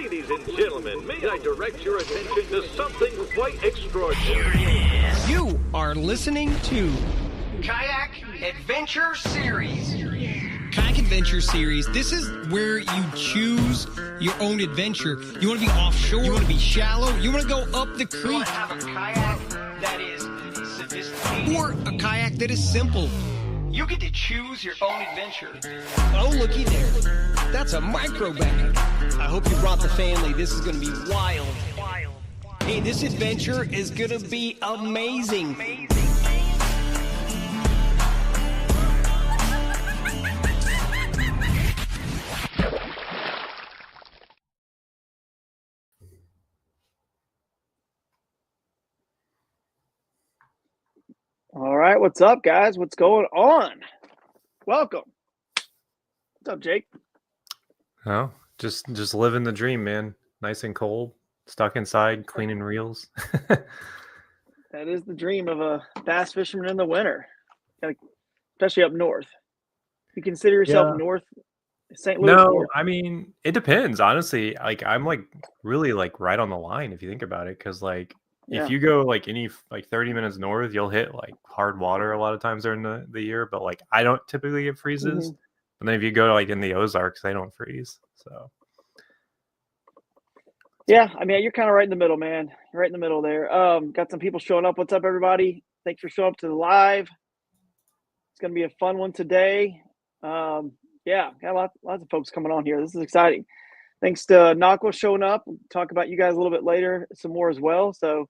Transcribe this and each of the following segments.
Ladies and gentlemen, may I direct your attention to something quite extraordinary. You are listening to Kayak Adventure Series. Kayak Adventure Series. This is where you choose your own adventure. You want to be offshore, you want to be shallow, you want to go up the You creek, want to have a kayak that is sophisticated, or a kayak that is simple. you get to choose your own adventure. Oh, looky there. That's a micro bag. I hope you brought the family. This is going to be wild. Hey, this adventure is going to be amazing. All right, what's up, guys? What's going on? Welcome. What's up, Jake? Oh, just living the dream, man. Nice and cold, stuck inside, cleaning reels. That is the dream of a bass fisherman in the winter, especially up north. You consider yourself Yeah. north St. Louis? No, North? I mean, it depends, honestly. Like, I'm like really like right on the line if you think about it, because like Yeah. if you go like any like 30 minutes north, you'll hit like hard water a lot of times during the year. But like I don't typically get freezes. Mhm. But then if you go to like in the Ozarks, they don't freeze. So Yeah, I mean, you're kind of right in the middle, man. You're right in the middle there. Got some people showing up. What's up, everybody? Thanks for showing up to the live. It's going to be a fun one today. Yeah, got lots of folks coming on here. This is exciting. Thanks to Nakwa showing up. We'll talk about you guys a little bit later, some more as well. So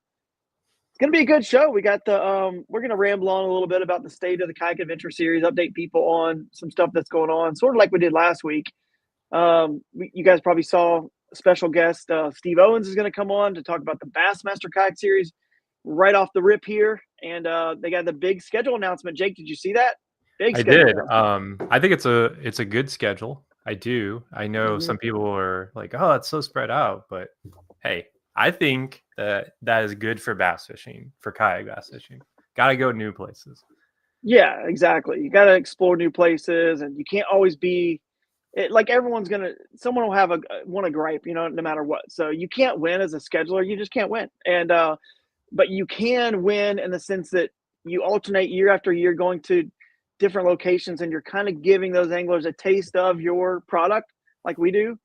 it's going to be a good show. We got the we're going to ramble on a little bit about the state of the Kayak Adventure Series, update people on some stuff that's going on, sort of like we did last week. You guys probably saw a special guest, Steve Owens, is going to come on to talk about the Bassmaster Kayak Series right off the rip here. And they got the big schedule announcement. Jake, did you see that? Big I schedule did. announcement. I think it's a good schedule. I do. I know some people are like, "Oh, it's so spread out," but hey, I think that is good for bass fishing, for kayak bass fishing. Got to go new places. Yeah, exactly. You got to explore new places, and you can't always be like everyone's someone will have want a gripe, no matter what. So you can't win as a scheduler. You just can't win. And but you can win in the sense that you alternate year after year going to different locations, and you're kind of giving those anglers a taste of your product like we do.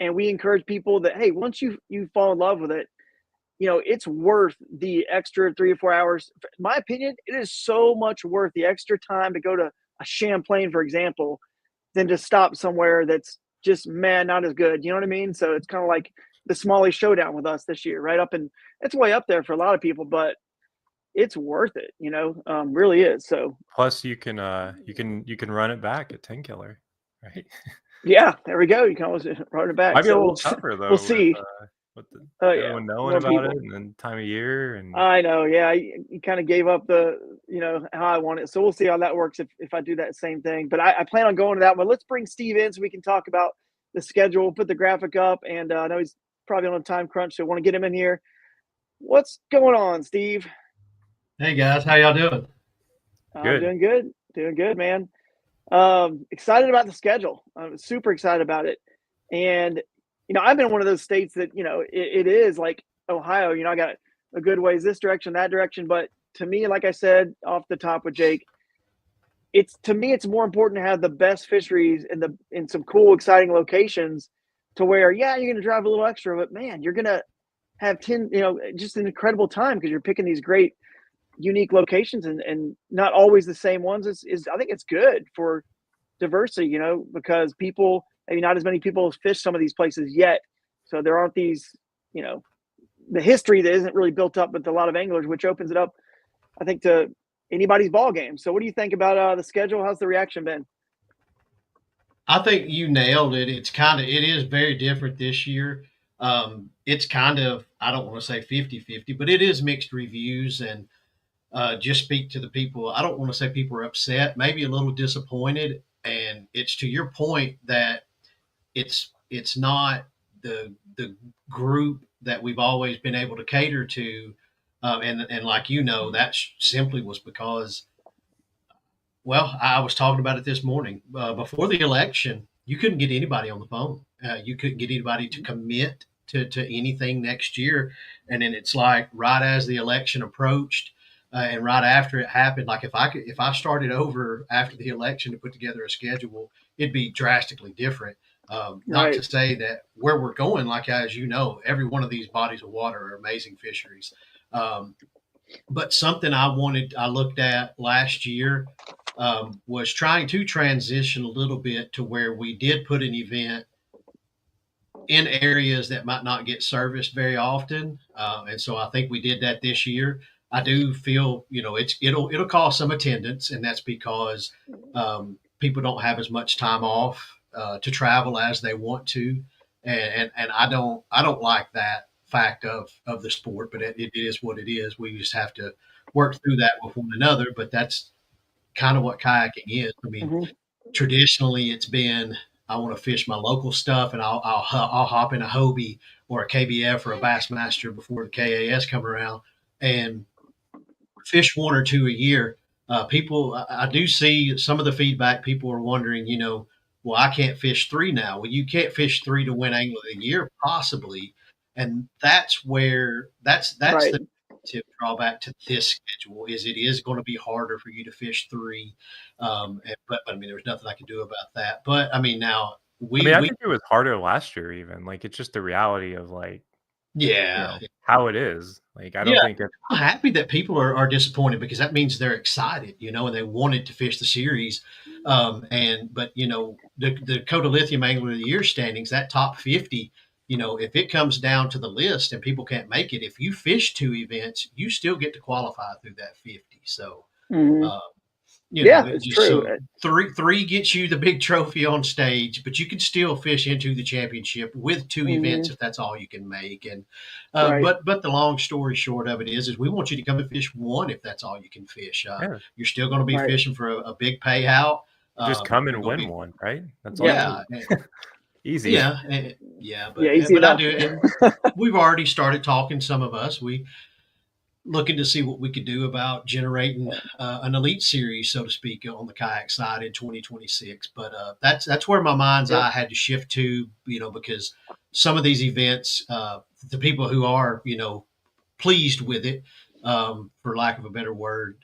And we encourage people that, hey, once you fall in love with it, it's worth the extra 3 or 4 hours. In my opinion, it is so much worth the extra time to go to a Champlain, for example, than to stop somewhere that's just, man, not as good. You know what I mean? So it's kind of like the Smalley Showdown with us this year, right? It's way up there for a lot of people, but it's worth it, really is. So Plus, you can run it back at 10 killer, right? yeah, there we go. You can always run it back. Might be a So little tougher though. we'll see. With the, Yeah, everyone more knowing about people. it, and then time of year, and I know. Yeah, you kind of gave up how I want it. So we'll see how that works if I do that same thing. But I plan on going to that one. Let's bring Steve in so we can talk about the schedule. We'll put the graphic up, and I know he's probably on a time crunch, so I want to get him in here. What's going on, Steve? Hey guys, how y'all doing? I'm doing good, man. Excited about the schedule. I'm super excited about it. And I've been in one of those states that it is like Ohio. I got a good ways this direction, that direction, but to me, like I said off the top with Jake, it's more important to have the best fisheries in some cool, exciting locations, to where you're going to drive a little extra, but man, you're going to have just an incredible time because you're picking these great, unique locations and not always the same ones. I think it's good for diversity, because maybe not as many people fish some of these places yet, so there aren't these, the history that isn't really built up with a lot of anglers, which opens it up, I think, to anybody's ball game. So what do you think about the schedule? How's the reaction been? I think you nailed it. It is very different this year. It's kind of, I don't want to say 50-50, but it is mixed reviews, and just speak to the people. I don't want to say people are upset, maybe a little disappointed. And it's to your point that it's not the group that we've always been able to cater to. And like, that simply was because, well, I was talking about it this morning. Before the election, you couldn't get anybody on the phone. You couldn't get anybody to commit to anything next year. And then it's like right as the election approached, and right after it happened, like if I started over after the election to put together a schedule, it'd be drastically different. Not to say that where we're going, like as you know, every one of these bodies of water are amazing fisheries. But something I looked at last year was trying to transition a little bit to where we did put an event in areas that might not get serviced very often. And so I think we did that this year. I do feel, it'll cause some attendance, and that's because people don't have as much time off to travel as they want to. And I don't like that fact of the sport, but it is what it is. We just have to work through that with one another. But that's kind of what kayaking is. I mean, traditionally it's been, I want to fish my local stuff, and I'll hop in a Hobie or a KBF or a Bassmaster before the KAS come around and fish one or two a year. I do see some of the feedback. People are wondering, well, I can't fish three now. Well, you can't fish three to win Angler of the Year, possibly. And that's that's right. the tip drawback to this schedule is it is going to be harder for you to fish three. But I mean, there's nothing I can do about that. But I mean, now I think it was harder last year, even. Like, it's just the reality of how it is. Like, I don't think I'm happy that people are disappointed, because that means they're excited, and they wanted to fish the series. But the Coda Lithium Angler of the Year standings, that top 50, if it comes down to the list and people can't make it, if you fish two events, you still get to qualify through that 50. So, it's true. So three gets you the big trophy on stage, but you can still fish into the championship with two events if that's all you can make. And but the long story short of it is we want you to come and fish one if that's all you can fish. You're still going to be fishing for a big payout. Just come and win one, right? That's all. Easy. But I do. And we've already started talking. Some of us looking to see what we could do about generating an elite series, so to speak, on the kayak side in 2026. But that's where my mind's eye had to shift to, because some of these events, the people who are, pleased with it, for lack of a better word,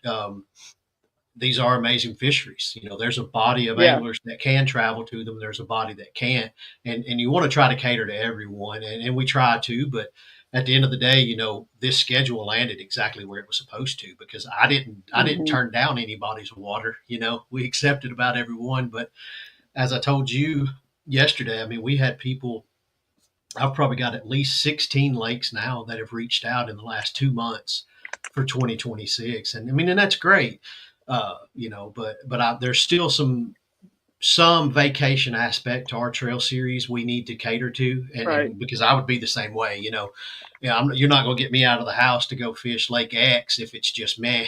these are amazing fisheries. There's a body of anglers that can travel to them. There's a body that can't, and you want to try to cater to everyone, and we try to, but at the end of the day, this schedule landed exactly where it was supposed to, because I didn't turn down any bodies of water. We accepted about everyone, but as I told you yesterday, I mean, we had people, I've probably got at least 16 lakes now that have reached out in the last 2 months for 2026. And I mean, and that's great. But there's still some vacation aspect to our trail series we need to cater to, and because I would be the same way, you're not going to get me out of the house to go fish Lake X if it's just meh,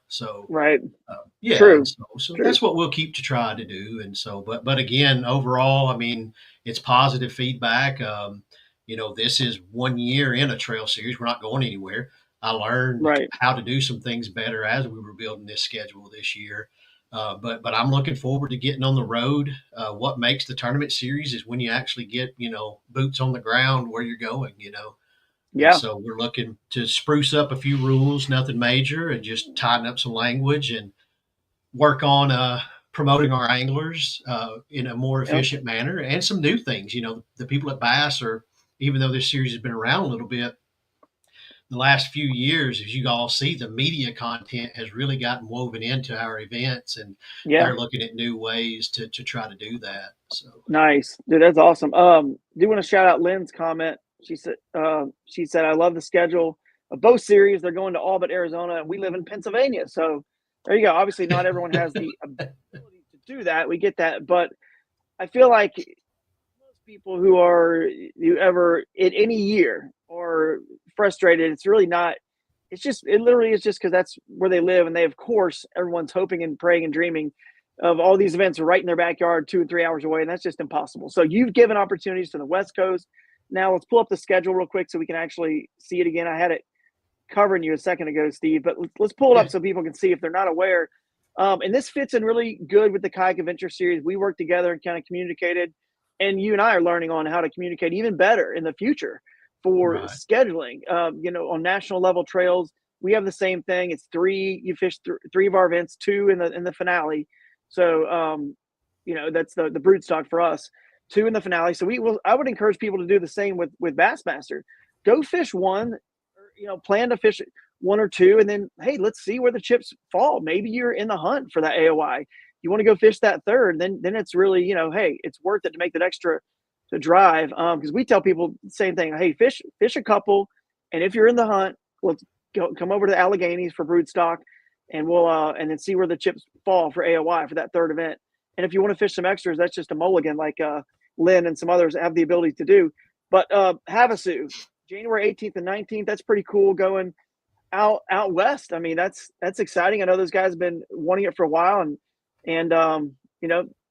so True. So that's what we'll keep to try to do. And so, but again, overall, I mean, it's positive feedback. This is 1 year in a trail series. We're not going anywhere. I learned how to do some things better as we were building this schedule this year. But I'm looking forward to getting on the road. What makes the tournament series is when you actually get, boots on the ground where you're going, Yeah. And so we're looking to spruce up a few rules, nothing major, and just tighten up some language and work on promoting our anglers in a more efficient manner, and some new things. The people at Bass even though this series has been around a little bit, the last few years, as you all see, the media content has really gotten woven into our events, and they're looking at new ways to try to do that. So nice, dude. That's awesome. Do want to shout out Lynn's comment. She said, I love the schedule of both series. They're going to all but Arizona, and we live in Pennsylvania. So there you go. Obviously not everyone has the ability to do that. We get that. But I feel like most people who ever in any year or frustrated, it's really not, it literally is just because that's where they live, and they, of course, everyone's hoping and praying and dreaming of all these events right in their backyard 2 and 3 hours away, and that's just impossible. So you've given opportunities to the West Coast. Now let's pull up the schedule real quick so we can actually see it again. I had it covering you a second ago, Steve, but let's pull it up so people can see if they're not aware. And this fits in really good with the Kayak Adventure Series. We worked together and kind of communicated and you and I are learning on how to communicate even better in the future for Right. scheduling. On national level trails, we have the same thing. It's three. You fish three of our events, two in the finale. So that's the broodstock for us. Two in the finale. So I would encourage people to do the same with Bassmaster. Go fish one, or, plan to fish one or two, and then hey, let's see where the chips fall. Maybe you're in the hunt for that AOI. You want to go fish that third, then it's really, hey, it's worth it to make that extra to drive. Because we tell people the same thing. Hey, fish a couple, and if you're in the hunt, let's come over to the Alleghenies for broodstock, and we'll and then see where the chips fall for AOI for that third event. And if you want to fish some extras, that's just a mulligan, like Lynn and some others have the ability to do. But Havasu, January 18th and 19th, that's pretty cool going out west. I mean, that's exciting. I know those guys have been wanting it for a while, and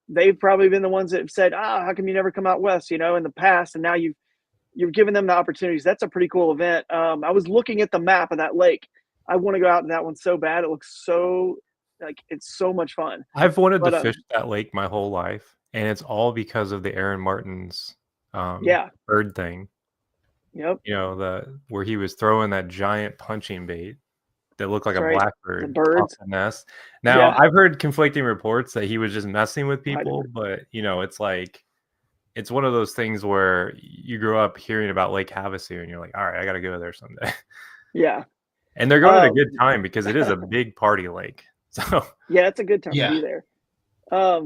they've probably been the ones that have said, how come you never come out west, in the past, and now you've given them the opportunities. That's a pretty cool event. I was looking at the map of that lake. I want to go out in that one so bad. It looks so it's so much fun. I've wanted to fish that lake my whole life, and it's all because of the Aaron Martin's bird thing. Yep. Where he was throwing that giant punching bait that looked like a blackbird off the nest. Now, I've heard conflicting reports that he was just messing with people, but it's like, it's one of those things where you grew up hearing about Lake Havasu and you're like, all right, I got to go there someday. Yeah. And they're going at a good time because it is a big party lake. So yeah, it's a good time to be there. I'll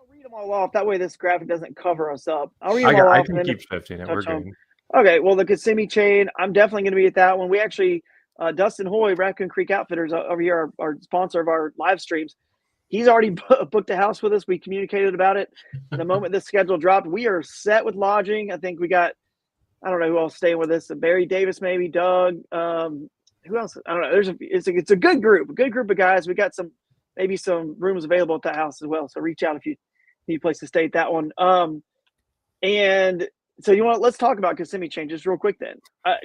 read them all off. That way this graphic doesn't cover us up. I'll read them all off. I can keep shifting it. We're good. Okay, well, the Kissimmee chain, I'm definitely going to be at that one. We actually, Dustin Hoy, Raccoon Creek Outfitters over here, our sponsor of our live streams, he's already booked a house with us. We communicated about it. The moment this schedule dropped, we are set with lodging. I think we got, I don't know who else staying with us. Barry Davis, maybe Doug. Who else? I don't know. It's a good group of guys. We got maybe some rooms available at that house as well. So reach out if you need a place to stay at that one. And so let's talk about Kissimmee chain just real quick then.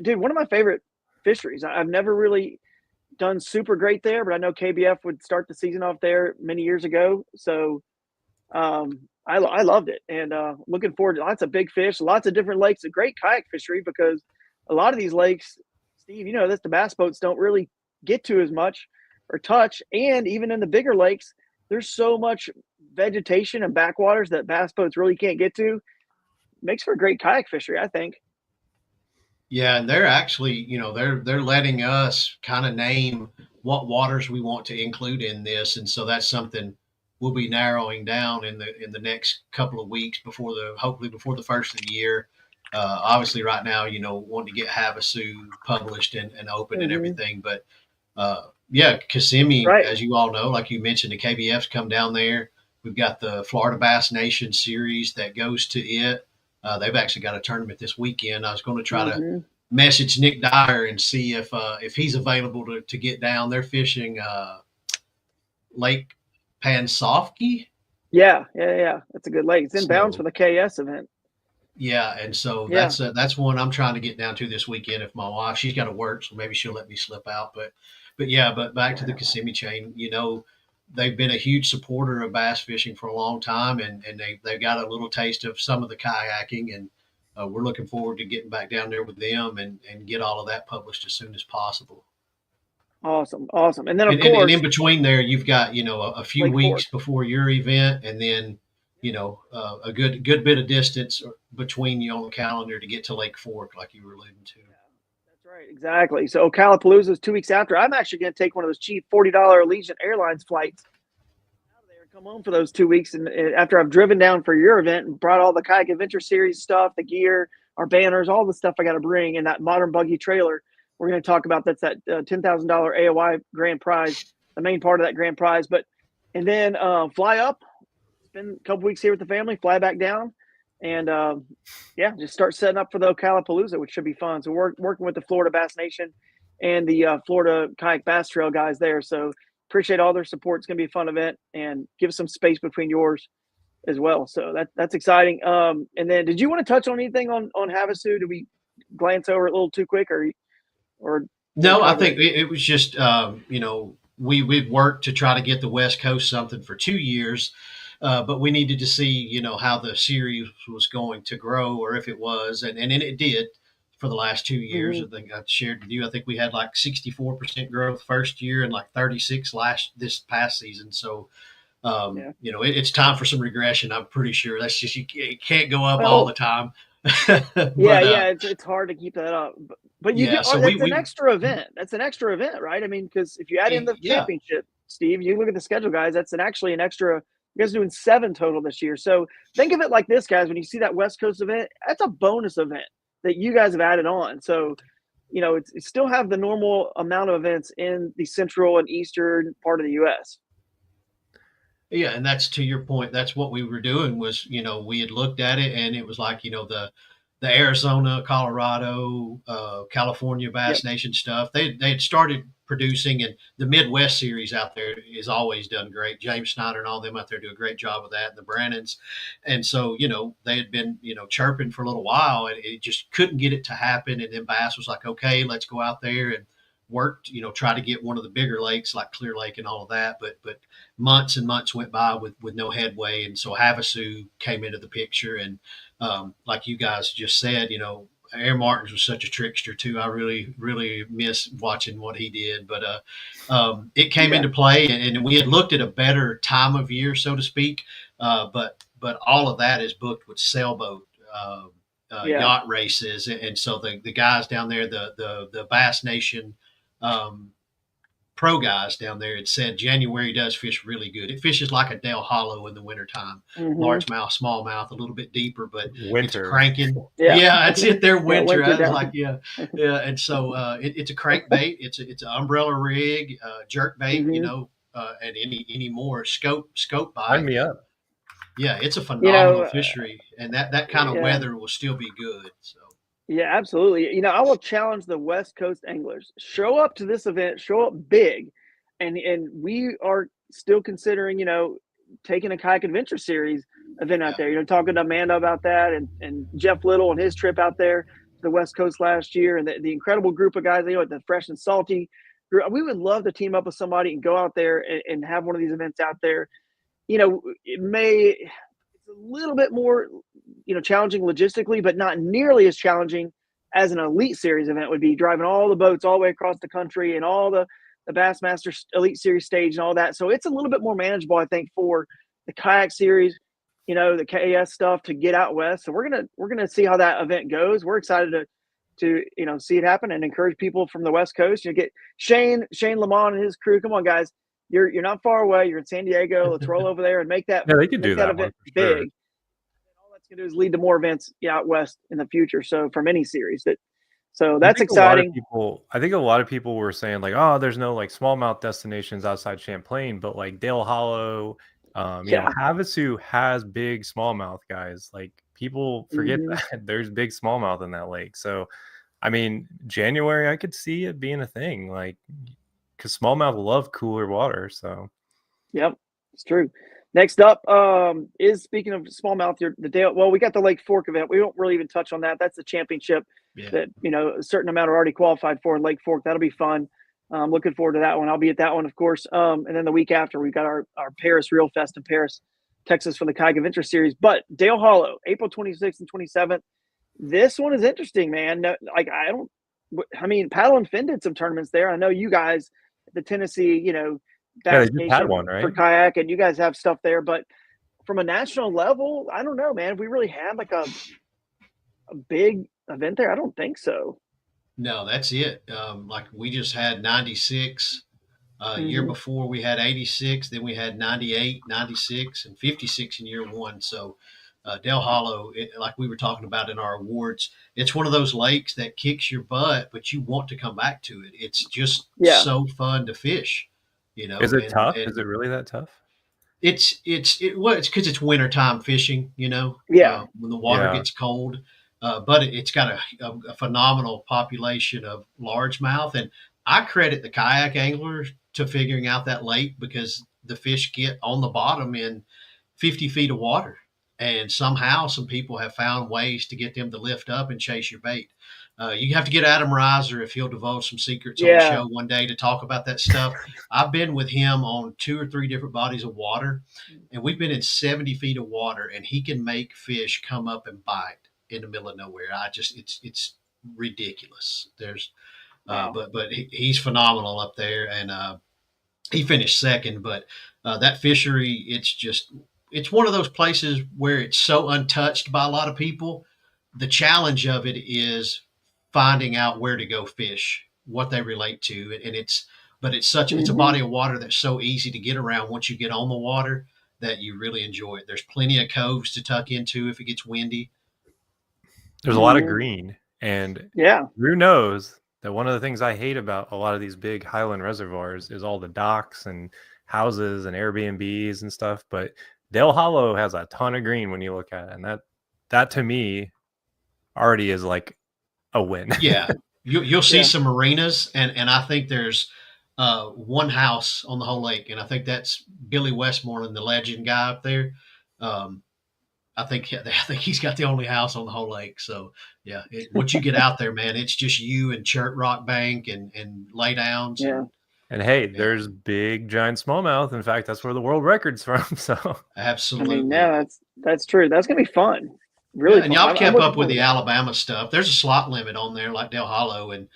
Dude, one of my favorite fisheries. I've never really done super great there, but I know KBF would start the season off there many years ago. So I loved it, and looking forward to lots of big fish, lots of different lakes, a great kayak fishery, because a lot of these lakes, Steve, the bass boats don't really get to as much or touch. And even in the bigger lakes, there's so much vegetation and backwaters that bass boats really can't get to. Makes for a great kayak fishery, I think. Yeah, and they're actually, they're letting us kind of name what waters we want to include in this, and so that's something we'll be narrowing down in the next couple of weeks hopefully before the first of the year. Obviously, right now, wanting to get Havasu published and open and everything, but Kissimmee, as you all know, like you mentioned, the KBF's come down there. We've got the Florida Bass Nation series that goes to it. They've actually got a tournament this weekend. I was going to try to message Nick Dyer and see if he's available to get down. They're fishing Lake Pansofsky. Yeah. That's a good lake. It's inbounds for the KAS event. Yeah, and so that's one I'm trying to get down to this weekend. If my wife, she's got to work, so maybe she'll let me slip out. But back to the Kissimmee chain. They've been a huge supporter of bass fishing for a long time, and they've got a little taste of some of the kayaking, and we're looking forward to getting back down there with them and get all of that published as soon as possible. Awesome. And then, of course, and in between there, you've got, a few Lake weeks Fork before your event, and then, a good bit of distance between you on the calendar to get to Lake Fork, like you were alluding to. Right, exactly. So Ocala is 2 weeks after. I'm actually going to take one of those cheap $40 Allegiant Airlines flights out of there and come home for those 2 weeks. And after I've driven down for your event and brought all the Kayak Adventure Series stuff, the gear, our banners, all the stuff I got to bring in that modern buggy trailer, we're going to talk about that's that $10,000 AOI grand prize, the main part of that grand prize. And then fly up, spend a couple weeks here with the family, fly back down. And just start setting up for the Ocala, which should be fun. So we're working with the Florida Bass Nation and the Florida Kayak Bass Trail guys there. So appreciate all their support. It's going to be a fun event, and give us some space between yours as well. So that's exciting. And then, did you want to touch on anything on Havasu? Did we glance over it a little too quick, or no? I think it was just we've worked to try to get the West Coast something for 2 years. but we needed to see, how the series was going to grow, or if it was, and it did for the last 2 years. Mhm. I think I shared with you. I think we had like 64% growth first year and like 36 this past season. So Yeah. it's time for some regression. I'm pretty sure that's just you can't go up all the Well, time. yeah, but yeah, it's hard to keep that up. But you do. yeah, so That's an we extra event. That's an extra event, right? I mean, because if you add in the yeah. championship, Steve, you look at the schedule, guys. That's actually an extra. You guys are doing 7 total this year. So think of it like this, guys. When you see that West Coast event, that's a bonus event that you guys have added on. So it's still have the normal amount of events in the central and eastern part of the U.S. Yeah, and that's to your point. That's what we were doing was, we had looked at it and it was like, the Arizona, Colorado, California Yep. Bass Nation stuff. They had started producing, and the Midwest series out there is always done great. James Snyder and all them out there do a great job of that, and the Brannons. And so, they had been, chirping for a little while, and it just couldn't get it to happen. And then Bass was like, okay, let's go out there and worked, try to get one of the bigger lakes like Clear Lake and all of that. But months and months went by with no headway. And so Havasu came into the picture. And like you guys just said, Aaron Martins was such a trickster too. I really, really miss watching what he did. But it came Yeah. into play, and we had looked at a better time of year, so to speak. But all of that is booked with sailboat. Yeah. Yacht races, and so the guys down there, the Bass Nation pro guys down there had said January does fish really good. It fishes like a Dale Hollow in the wintertime. Hmm. Largemouth, smallmouth, a little bit deeper, but it's Winter. cranking. Yeah. Yeah, that's it. They're Yeah. winter. Winter I was down. like, yeah, yeah. And so it's a crankbait. It's an umbrella rig, jerk bait, Hmm. and any more scope Sign bite. me up. Yeah, it's a You phenomenal know. fishery, and that kind of Yeah. weather will still be good. So Yeah, absolutely. I will challenge the West Coast anglers. Show up to this event, show up big. And we are still considering, taking a kayak adventure series event out yeah, there. Talking to Amanda about that and Jeff Little and his trip out there to the West Coast last year and the incredible group of guys, the fresh and salty group. We would love to team up with somebody and go out there and have one of these events out there. It's a little bit more, challenging logistically, but not nearly as challenging as an elite series event would be, driving all the boats all the way across the country and all the Bassmaster Elite Series stage and all that. So it's a little bit more manageable, I think, for the kayak series, the KAS stuff to get out west. So we're gonna see how that event goes. We're excited to see it happen and encourage people from the West Coast. Get Shane Lamont and his crew. Come on, guys. You're not far away. You're in San Diego. Let's roll over there and make that Yeah, they could do that one event for big. sure. And all that's gonna do is lead to more events out west in the future. So from any series so I that's think a lot of exciting. people I think a lot of people were saying like, oh, there's no like smallmouth destinations outside Champlain, but like Dale Hollow, Yeah. Havasu has big smallmouth, guys. Like people forget Mhm. that there's big smallmouth in that lake. So I mean, January I could see it being a thing, like because smallmouth love cooler water. So Yep, it's true. Next up is, speaking of smallmouth, the Dale. Well, we got the Lake Fork event. We don't really even touch on that. That's the championship yeah. that a certain amount are already qualified for in Lake Fork. That'll be fun. Looking forward to that one. I'll be at that one, of course. And then the week after, we've got our Paris Real Fest in Paris, Texas, for the Kayak Adventure Series. But Dale Hollow, April 26th and 27th. This one is interesting, man. No, like I mean, Paddle and Fin did some tournaments there. I know you guys, the Tennessee, yeah, they Bass just had Nation one, for right? kayak, and you guys have stuff there. But from a national level, I don't know, man. If we really had like a big event there, I don't think so. No, that's it. Like we just had 96. Year Hmm. before we had 86, then we had 98, 96, and 56 in year one. So Del Hollow, like we were talking about in our awards, it's one of those lakes that kicks your butt, but you want to come back to it. It's just Yeah. so fun to fish, Is it tough? Is and it really that tough? it's because it's wintertime fishing, Yeah. when the water Yeah. gets cold. But it's got a phenomenal population of largemouth, and I credit the kayak anglers to figuring out that lake because the fish get on the bottom in 50 feet of water, and somehow some people have found ways to get them to lift up and chase your bait. You have to get Adam Reiser if he'll divulge some secrets on the Yeah. show one day to talk about that stuff. I've been with him on 2 or 3 different bodies of water, and we've been in 70 feet of water, and he can make fish come up and bite in the middle of nowhere. It's ridiculous. There's, Wow. but he's phenomenal up there, and he finished second. But that fishery, it's one of those places where it's so untouched by a lot of people. The challenge of it is finding out where to go fish, what they relate to, and it's a body of water that's so easy to get around once you get on the water that you really enjoy it. There's plenty of coves to tuck into if it gets windy. There's a lot of green, and Yeah. Drew knows that one of the things I hate about a lot of these big highland reservoirs is all the docks and houses and Airbnbs and stuff. But Dale Hollow has a ton of green when you look at it, and that to me already is like a win. Yeah, you'll see some marinas, and I think there's one house on the whole lake, and I think that's Billy Westmoreland, the legend guy up there. I think he's got the only house on the whole lake. So yeah, once you get out there, man, it's just you and Chert Rock Bank and lay downs. Yeah. And hey, there's big giant smallmouth. In fact, that's where the world record's from. So absolutely. I mean, yeah, that's true. That's gonna be fun. Really, and y'all kept up with the Alabama stuff. There's a slot limit on there, like Dale Hollow and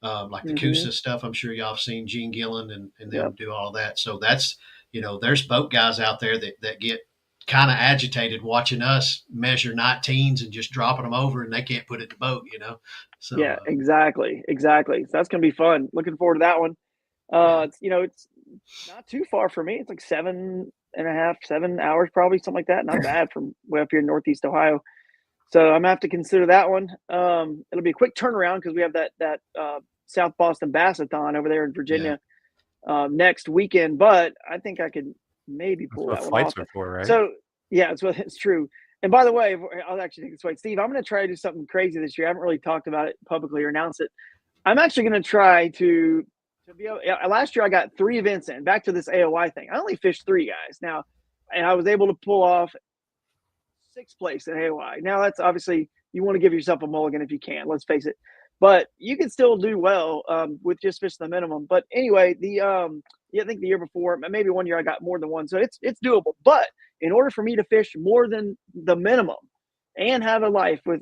like the Coosa stuff. I'm sure y'all have seen Gene Gillen and them do all of that. So that's, there's boat guys out there that get kind of agitated watching us measure 19s and just dropping them over, and they can't put it in the boat, So yeah, exactly. So that's gonna be fun. Looking forward to that one. It's not too far for me. It's like 7 hours, probably something like that. Not bad from way up here in Northeast Ohio. So I'm gonna have to consider that one. It'll be a quick turnaround because we have that South Boston Bassathon over there in Virginia next weekend. But I think I could maybe pull that one off. Before, right? So yeah, it's true. And by the way, I'll actually take this way, Steve. I'm going to try to do something crazy this year. I haven't really talked about it publicly or announced it. I'm actually going to try to be able. Last year I got 3 events in. Back to this AOY thing. I only fished 3 guys now, and I was able to pull off 6th place at AOY. Now that's obviously you want to give yourself a mulligan if you can. Let's face it, but you can still do well with just fishing the minimum. But anyway, I think the year before, maybe one year I got more than one, so it's doable. But in order for me to fish more than the minimum and have a life with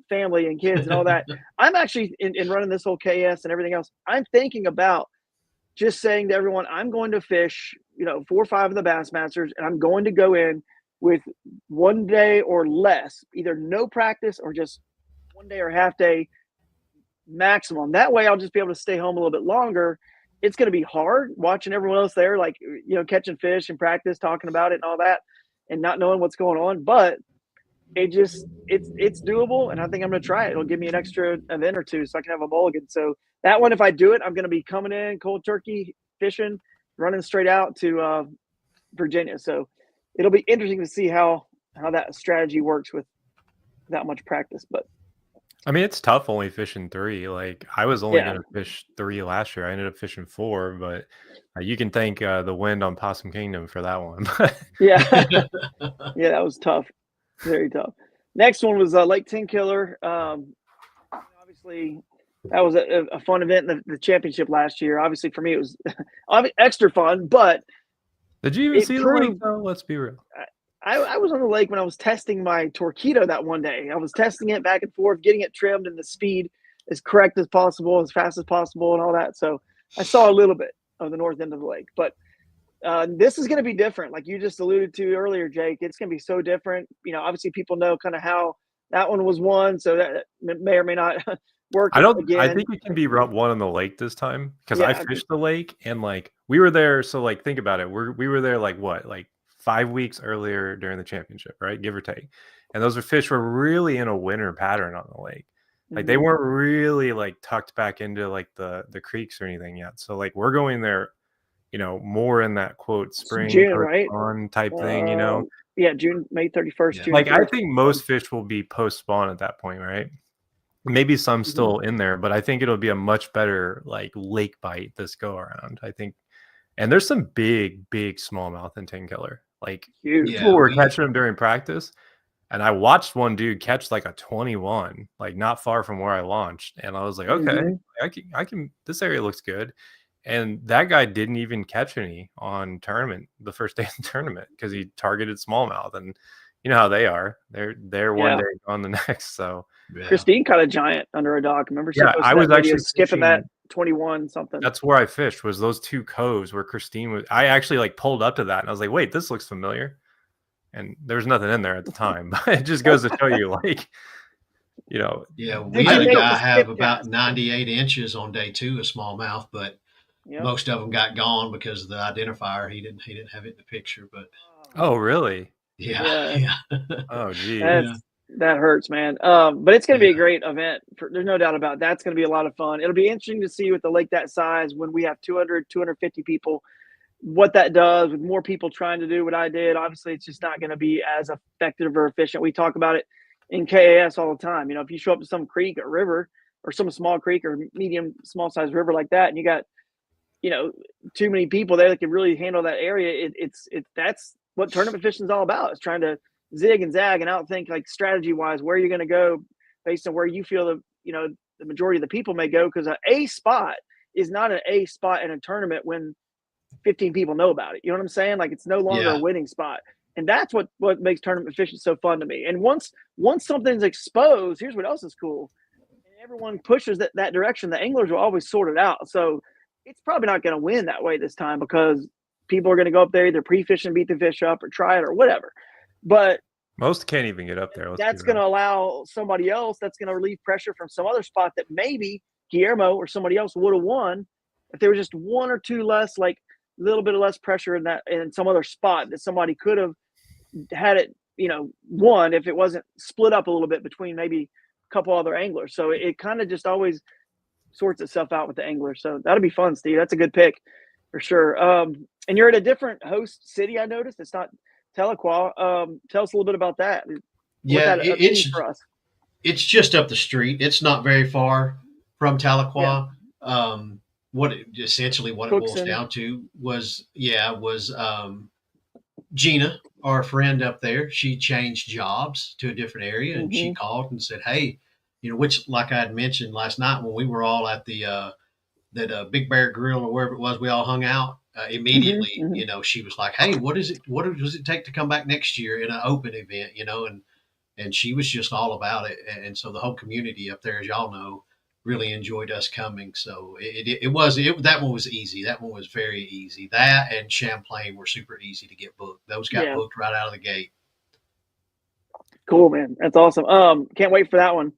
family and kids and all that, I'm actually in running this whole KS and everything else. I'm thinking about just saying to everyone, I'm going to fish 4 or 5 of the Bassmasters, and I'm going to go in with 1 day or less, either no practice or just 1 day or half day maximum. That way I'll just be able to stay home a little bit longer. It's going to be hard watching everyone else there, like, catching fish and practice, talking about it and all that, and not knowing what's going on. But it's doable, and I think I'm going to try it. It'll give me an extra event or 2 so I can have a mulligan. So that one, if I do it, I'm going to be coming in cold turkey fishing, running straight out to Virginia. So it'll be interesting to see how that strategy works with that much practice. But I mean, it's tough only fishing 3. Like, I was only going to fish 3 last year. I ended up fishing 4, but you can thank the wind on Possum Kingdom for that one. yeah, that was tough, very tough. Next one was Lake Tenkiller. Obviously, that was a fun event in the championship last year. Obviously, for me, it was extra fun. But did you even see the lake, though? Let's be real. I was on the lake when I was testing my Torpedo that one day. I was testing it back and forth, getting it trimmed and the speed as correct as possible, as fast as possible, and all that. So I saw a little bit of the north end of the lake. But this is going to be different. Like you just alluded to earlier, Jake, it's going to be so different. Obviously people know kind of how that one was won, so that may or may not work. I think it can be Route 1 on the lake this time because I fished the lake and like we were there. So like think about it. We were there like 5 weeks earlier during the championship, right? Give or take. And those fish were really in a winter pattern on the lake. Like they weren't really like tucked back into like the creeks or anything yet. So like we're going there, more in that quote spring June, right? On type thing, Yeah, June, May 31st. Yeah. June like 1st. I think most fish will be post spawn at that point, right? Maybe some still in there, but I think it'll be a much better like lake bite this go around. I think, and there's some big smallmouth in Tenkiller. Like people were catching them during practice. And I watched one dude catch like a 21, like not far from where I launched. And I was like, okay, I can, this area looks good. And that guy didn't even catch any on tournament, the first day of the tournament, because he targeted smallmouth. And you know how they are. They're one day on the next. So Christine caught a giant under a dock. Remember she posted I was that video actually skipping that 21 something. That's where I fished, was those 2 coves where Christine was. I actually like pulled up to that and I was like, wait, this looks familiar. And there was nothing in there at the time, but it just goes to show you, like, you know. Yeah, we had a guy have about 98 inches on day 2 of smallmouth, but most of them got gone because of the identifier. He didn't have it in the picture, but. Oh, really? Yeah. Oh, geez. That hurts, man. But it's going to be a great event. There's no doubt about it. That's going to be a lot of fun. It'll be interesting to see with the lake that size when we have 200, 250 people, what that does with more people trying to do what I did. Obviously, it's just not going to be as effective or efficient. We talk about it in KAS all the time. You know, if you show up to some creek or river or some small creek or medium, small size river like that, and you got, you know, too many people there that can really handle that area, that's what tournament fishing is all about. It's trying to zig and zag and outthink, like, strategy wise, where you're going to go based on where you feel the majority of the people may go, because a spot is not an A spot in a tournament when 15 people know about it. You know what I'm saying? Like, it's no longer a winning spot. And that's what makes tournament fishing so fun to me. And once something's exposed, here's what else is cool. And everyone pushes that direction, the anglers will always sort it out. So it's probably not going to win that way this time, because people are going to go up there, either pre-fish and beat the fish up or try it or whatever. But most can't even get up there. That's going to allow somebody else, that's going to relieve pressure from some other spot that maybe Guillermo or somebody else would have won if there was just 1 or 2 less, like, a little bit of less pressure in some other spot that somebody could have had it, won if it wasn't split up a little bit between maybe a couple other anglers. So it kind of just always sorts itself out with the anglers. So that'll be fun, Steve. That's a good pick for sure. And you're at a different host city, I noticed. It's not Tahlequah. Tell us a little bit about that. It's for us. It's just up the street. It's not very far from Tahlequah. Yeah. What it boils down to was Gina, our friend up there. She changed jobs to a different area, and she called and said, "Hey, which, like I had mentioned last night when we were all at the that Big Bear Grill or wherever it was, we all hung out. Immediately, she was like, "Hey, what does it take to come back next year in an open event?" And she was just all about it. And so the whole community up there, as y'all know, really enjoyed us coming. So that one was easy. That one was very easy. That and Champlain were super easy to get booked. Those got booked right out of the gate. Cool, man. That's awesome. Can't wait for that one.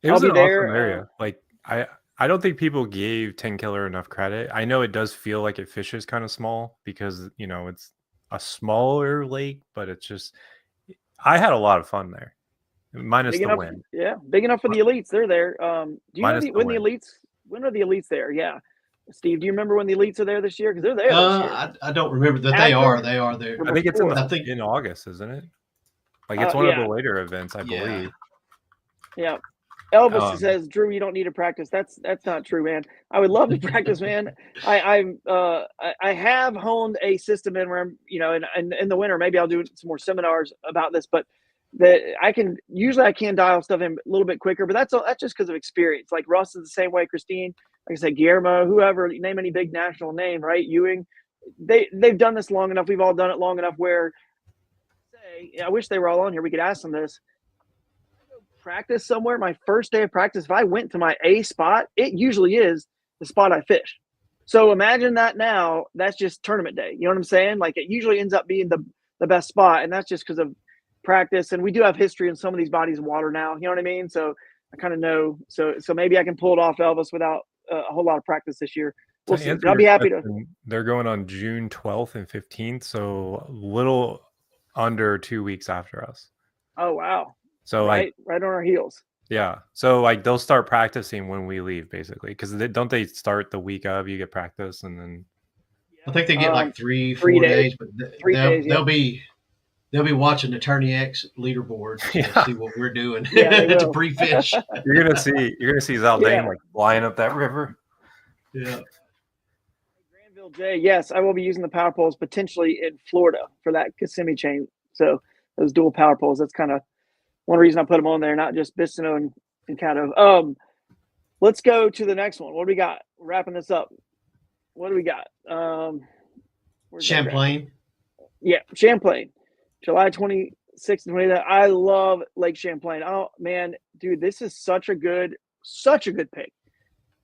It was an awesome area. Like, I don't think people gave 10 Killer enough credit. I know it does feel like it fishes kind of small because, it's a smaller lake, but it's just, I had a lot of fun there. Minus the wind. Yeah, big enough for the elites. They're there. Do you know when are the elites there? Yeah. Steve, do you remember when the elites are there this year? Because they're there this year. I don't remember that. They are there. I think it's in August, isn't it? Like, it's one of the later events, I believe. Yeah. Elvis says, "Drew, you don't need to practice." That's not true, man. I would love to practice, man. I have honed a system in where I'm, and in the winter maybe I'll do some more seminars about this, but I can dial stuff in a little bit quicker, but that's just because of experience. Like Russ is the same way. Christine, like I said, Guillermo, whoever, name any big national name, right? Ewing, they've done this long enough. We've all done it long enough where, I wish they were all on here. We could ask them this. Practice somewhere. My first day of practice, if I went to my A spot, it usually is the spot I fish. So imagine that now. That's just tournament day. You know what I'm saying? Like, it usually ends up being the best spot, and that's just because of practice. And we do have history in some of these bodies of water now. You know what I mean? So I kind of know. So maybe I can pull it off, Elvis, without a whole lot of practice this year. We'll see. I'll be happy to. They're going on June 12th and 15th, so a little under 2 weeks after us. Oh, wow. So right on our heels. Yeah. So they'll start practicing when we leave, basically, because don't they start the week of? You get practice, and then I think they get like 4 days, but they'll be watching the Tourney X leaderboard to see what we're doing to pre-fish. You're gonna see Zaldane like flying up that river. Yeah. Granville J. Yes, I will be using the power poles potentially in Florida for that Kissimmee chain. So those dual power poles. That's kind of one reason I put them on there, not just Bistineau and Caddo. Let's go to the next one. What do we got? We're wrapping this up. What do we got? Champlain. Yeah, Champlain, July 26th and 29th. I love Lake Champlain. Oh man, dude, this is such a good pick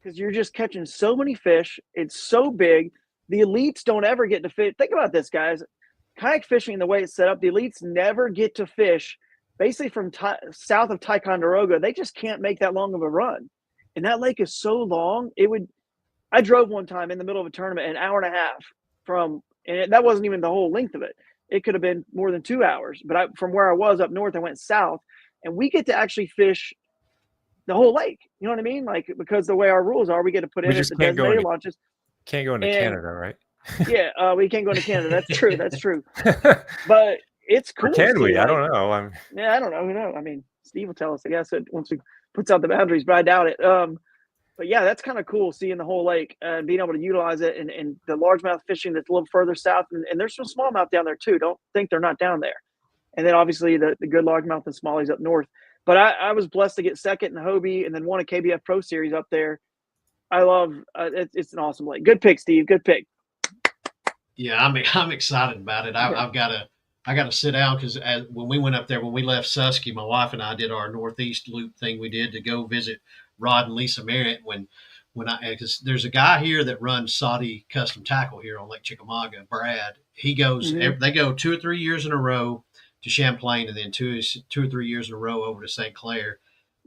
because you're just catching so many fish. It's so big. The elites don't ever get to fish. Think about this, guys. Kayak fishing, the way it's set up, the elites never get to fish basically from south of Ticonderoga. They just can't make that long of a run. And that lake is so long. I drove one time in the middle of a tournament, an hour and a half and that wasn't even the whole length of it. It could have been more than 2 hours. But from where I was up north, I went south, and we get to actually fish the whole lake. You know what I mean? Like, because the way our rules are, we get to put in the designated launches. Can't go into Canada, right? Yeah, we can't go into Canada. That's true. That's true. But it's cool. Or can we? I don't know. Yeah, I don't know. Who knows? I mean, Steve will tell us, I guess, once he puts out the boundaries, but I doubt it. But yeah, that's kind of cool seeing the whole lake and being able to utilize it, and the largemouth fishing that's a little further south. And there's some smallmouth down there too. Don't think they're not down there. And then obviously the good largemouth and smallies up north. But I was blessed to get second in the Hobie and then won a KBF Pro Series up there. I love it's an awesome lake. Good pick, Steve. Good pick. Yeah, I'm excited about it. I got to sit down because when we went up there, when we left Susky, my wife and I did our Northeast Loop thing we did to go visit Rod and Lisa Merritt. Because there's a guy here that runs Saudi Custom Tackle here on Lake Chickamauga, Brad. He goes, they go 2 or 3 years in a row to Champlain, and then two or 3 years in a row over to St. Clair,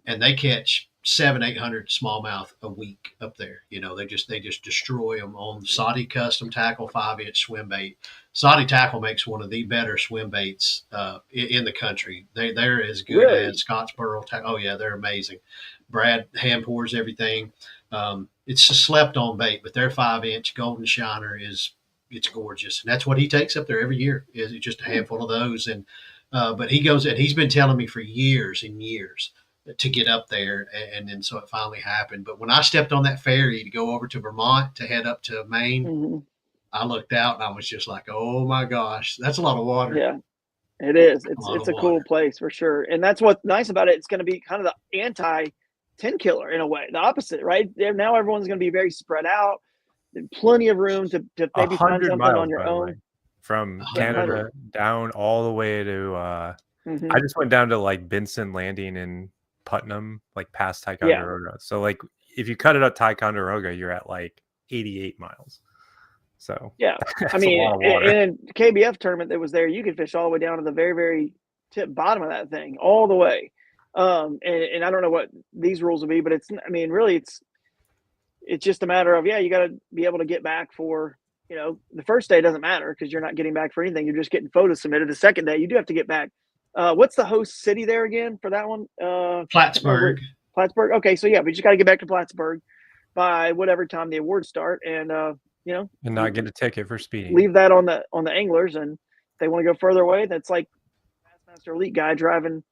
and they catch 700-800 smallmouth a week up there. You know, they just destroy them on Saudi Custom Tackle 5-inch swim bait. Saudi Tackle makes one of the better swim baits in the country. They're as good as Scottsboro Tackle. Oh yeah, they're amazing. Brad hand pours everything. It's a slept on bait, but their 5-inch golden shiner it's gorgeous, and that's what he takes up there every year. Is just a handful of those, and but he goes, and he's been telling me for years and years to get up there, and then so it finally happened. But when I stepped on that ferry to go over to Vermont to head up to Maine, I looked out and I was just like, oh my gosh, that's a lot of water. Yeah, it is. It's a cool place for sure, and that's what's nice about it. It's going to be kind of the anti-10 killer in a way, the opposite, right? Now everyone's going to be very spread out. Plenty of room to maybe find something on your own. From Canada down all the way to I just went down to like Benson Landing in Putnam, like past Ticonderoga. So like if you cut it up Ticonderoga, you're at like 88 miles. So yeah, I mean, in a KBF tournament that was there, you could fish all the way down to the very, very bottom of that thing, all the way. And I don't know what these rules will be, but really it's just a matter of, you got to be able to get back for, the first day doesn't matter because you're not getting back for anything. You're just getting photos submitted. The second day, you do have to get back. What's the host city there again for that one? Plattsburgh. Plattsburgh. Okay. So but you just got to get back to Plattsburgh by whatever time the awards start. And, and not get a ticket for speeding. Leave that on the anglers. And if they want to go further away, that's like Bassmaster Elite guy driving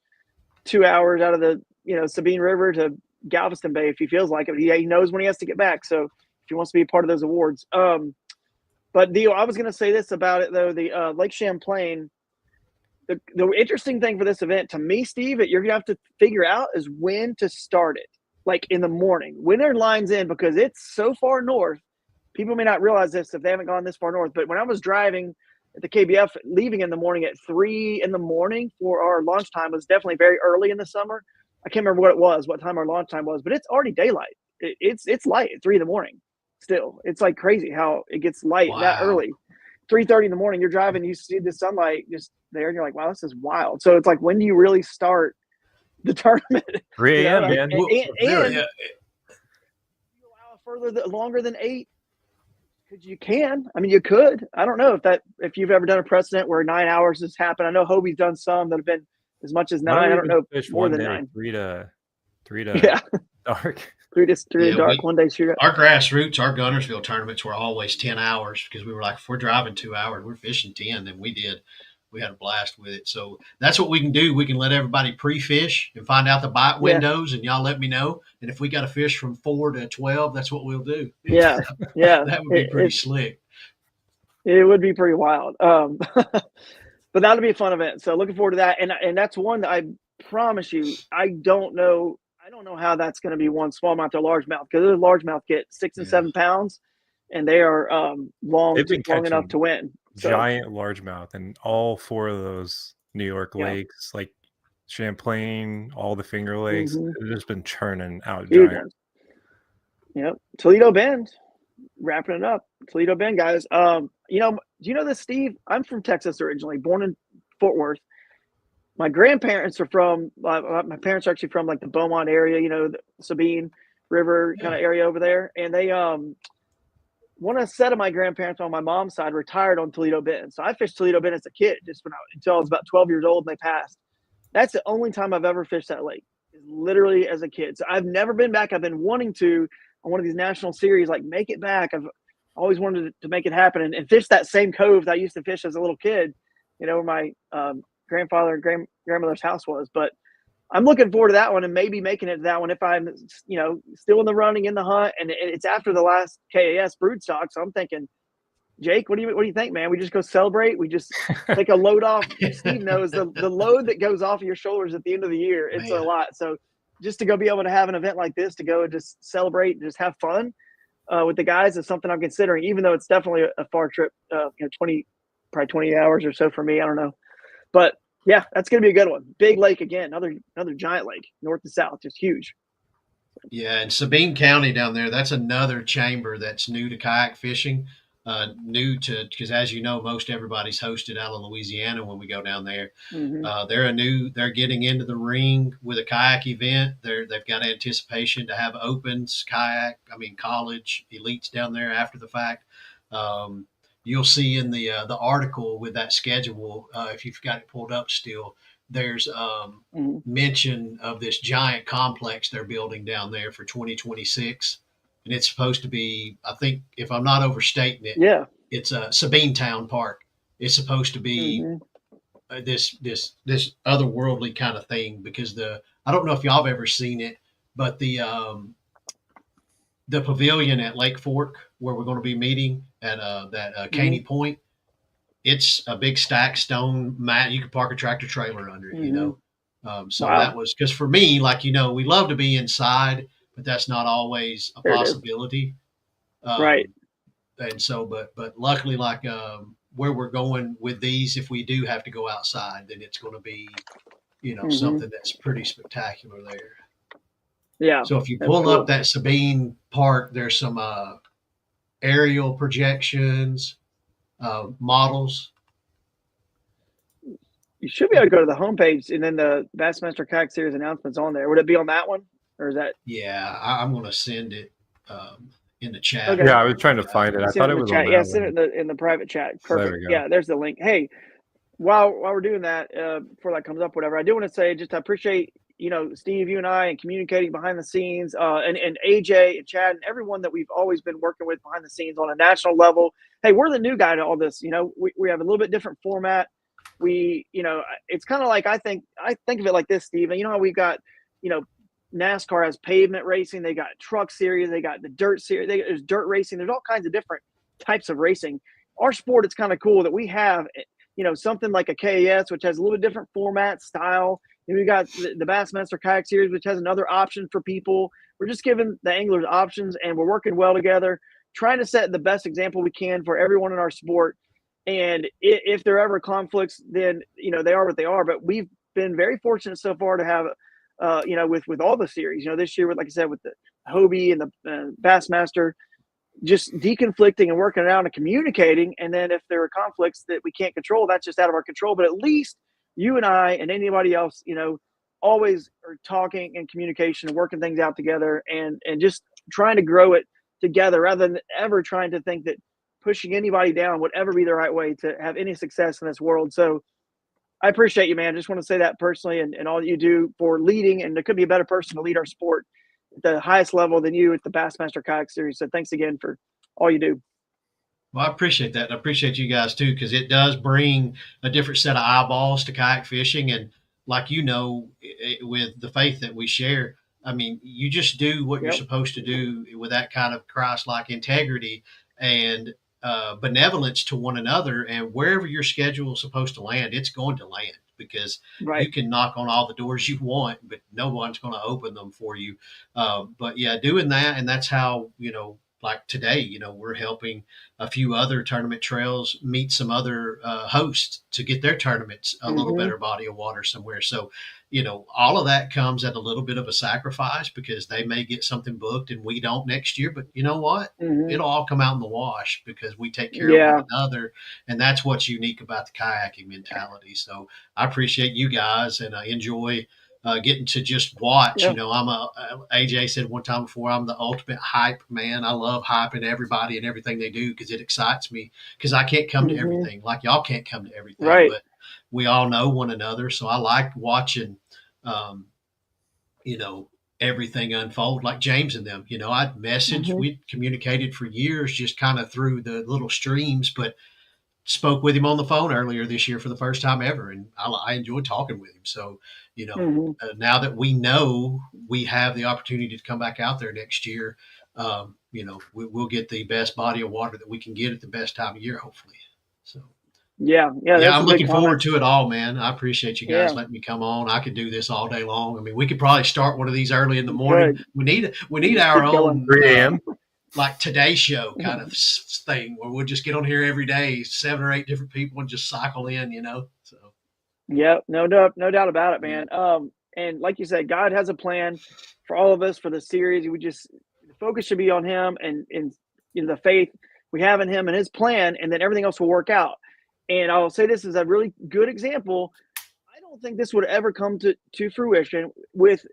2 hours out of the, Sabine River to Galveston Bay if he feels like it. He knows when he has to get back. So if he wants to be a part of those awards. But Dio, I was going to say this about it though. The Lake Champlain, the interesting thing for this event to me, Steve, that you're going to have to figure out is when to start it. Like in the morning, when their lines in, because it's so far north. People may not realize this if they haven't gone this far north. But when I was driving at the KBF, leaving in the morning at 3 a.m. for our launch time was definitely very early in the summer. I can't remember what time our launch time was, but it's already daylight. It's light at 3 a.m. still. It's like crazy how it gets light that early. 3:30 in the morning, you're driving, you see the sunlight just there, and you're like, wow, this is wild. So it's like, when do you really start the tournament? 3 a.m., man. And you allow longer than 8? Because you can. I mean, you could. I don't know if you've ever done a precedent where 9 hours has happened. I know Hobie's done some that have been as much as 9. I don't know. More than 9. 3 to dark. 3 to dark. One day shoot. Our grassroots, our Gunnersville tournaments were always 10 hours because we were like, if we're driving 2 hours, we're fishing 10. And we did. We had a blast with it. So that's what we can do. We can let everybody pre-fish and find out the bite windows, and y'all let me know. And if we got to fish from 4 to 12, that's what we'll do. Yeah. That would be pretty slick. It would be pretty wild. But that'll be a fun event. So looking forward to that. And that's one that promise you, I don't know how that's going to be one smallmouth or largemouth, because those largemouth get 6 and 7 pounds, and they are long They've been enough catching to win. So, giant largemouth and all 4 of those New York Yeah. lakes, like Champlain, all the Finger Lakes, Mhm. they've just been churning out huge giant. ones. Yep. Toledo Bend, wrapping it up. Toledo Bend, guys. Do you know this, Steve? I'm from Texas originally, born in Fort Worth. My grandparents are from. My parents are actually from like the Beaumont area, the Sabine River kind of area over there, and they one set of my grandparents on my mom's side retired on Toledo Bend. So I fished Toledo Bend as a kid, just until I was about 12 years old and they passed. That's the only time I've ever fished that lake, is literally as a kid. So I've never been back. I've been wanting to, on one of these national series, like make it back. I've always wanted to make it happen and fish that same cove that I used to fish as a little kid, where my grandfather and grandmother's house was. But I'm looking forward to that one and maybe making it to that one if I'm, still in the running, in the hunt. And it's after the last KAS broodstock. So I'm thinking, Jake, what do you think, man? We just go celebrate. We just take a load off. Steve knows the load that goes off of your shoulders at the end of the year. It's a lot. So just to go be able to have an event like this, to go and just celebrate and just have fun with the guys is something I'm considering, even though it's definitely a far trip, probably 20 hours or so for me. I don't know. But yeah, that's going to be a good one. Big lake again, another giant lake, north to south, just huge. Yeah, and Sabine County down there, that's another chamber that's new to kayak fishing. Because as you know, most everybody's hosted out of Louisiana when we go down there. Mm-hmm. They're getting into the ring with a kayak event. They've got anticipation to have opens, college elites down there after the fact. You'll see in the article with that schedule, if you've got it pulled up still, there's mention of this giant complex they're building down there for 2026. And it's supposed to be, I think, if I'm not overstating it, it's a Sabine Town Park. It's supposed to be this otherworldly kind of thing, because I don't know if y'all have ever seen it, but the pavilion at Lake Fork where we're going to be meeting at Caney Point, it's a big stacked stone mat. You could park a tractor trailer under it, that was, because for me, we love to be inside, but that's not always a possibility. Right. And so, but luckily, where we're going with these, if we do have to go outside, then it's going to be, something that's pretty spectacular there. Yeah. So if you pull up that Sabine Park, there's some aerial projections, models. You should be able to go to the homepage, and then the Bassmaster Kayak Series announcements on there. Would it be on that one, or is that? Yeah, I'm going to send it in the chat. Okay. Yeah, I was trying to find it. I thought it was on that. Send it in the private chat. Perfect. There we go. Yeah, there's the link. Hey, while we're doing that, before that comes up, whatever, I do want to say, I appreciate Steve, you and I, and communicating behind the scenes, and AJ and Chad and everyone that we've always been working with behind the scenes on a national level. Hey, we're the new guy to all this. We have a little bit different format. It's kind of like, I think of it like this, Steve. And how we've got, NASCAR has pavement racing, they got truck series, they got the dirt series, there's dirt racing, there's all kinds of different types of racing. Our sport, it's kind of cool that we have, something like a KAS, which has a little different format, style. And we got the Bassmaster Kayak Series, which has another option for people. We're just giving the anglers options, and we're working well together, trying to set the best example we can for everyone in our sport. And if there are ever conflicts, then, they are what they are. But we've been very fortunate so far to have, with all the series, this year, like I said, with the Hobie and the Bassmaster, just deconflicting and working it out and communicating. And then if there are conflicts that we can't control, that's just out of our control. But at least you and I and anybody else, always are talking and communication and working things out together, and just trying to grow it together, rather than ever trying to think that pushing anybody down would ever be the right way to have any success in this world. So I appreciate you, man. I just want to say that personally, and all that you do for leading. And there could be a better person to lead our sport at the highest level than you at the Bassmaster Kayak Series. So thanks again for all you do. Well, I appreciate that. I appreciate you guys too, because it does bring a different set of eyeballs to kayak fishing. And like, with the faith that we share, you just do what you're supposed to do with that kind of Christ-like integrity and benevolence to one another. And wherever your schedule is supposed to land, it's going to land. because Right. you can knock on all the doors you want, but no one's going to open them for you. But yeah, doing that. And that's how, like today, we're helping a few other tournament trails meet some other hosts to get their tournaments a little better body of water somewhere. So, all of that comes at a little bit of a sacrifice because they may get something booked and we don't next year. But you know what? It'll all come out in the wash because we take care of one another. And that's what's unique about the kayaking mentality. So I appreciate you guys and I enjoy getting to just watch. Yeah. AJ said one time before, I'm the ultimate hype man. I love hyping everybody and everything they do because it excites me because I can't come to everything like y'all can't come to everything. Right. But we all know one another. So I like watching, everything unfold like James and them. I'd messaged, we communicated for years just kind of through the little streams, but spoke with him on the phone earlier this year for the first time ever. And I enjoyed talking with him. So, now that we know we have the opportunity to come back out there next year, we'll get the best body of water that we can get at the best time of year, hopefully. So, yeah, I'm looking forward to it all, man. I appreciate you guys letting me come on. I could do this all day long. I mean, we could probably start one of these early in the morning. Good. We need our own 3 a.m. Like Today Show kind of thing where we'll just get on here every day, 7 or 8 different people and just cycle in, So yeah, no doubt about it, man. And like you said, God has a plan for all of us for the series. The focus should be on Him and the faith we have in Him and His plan, and then everything else will work out. And I'll say this is a really good example. I don't think this would ever come to fruition with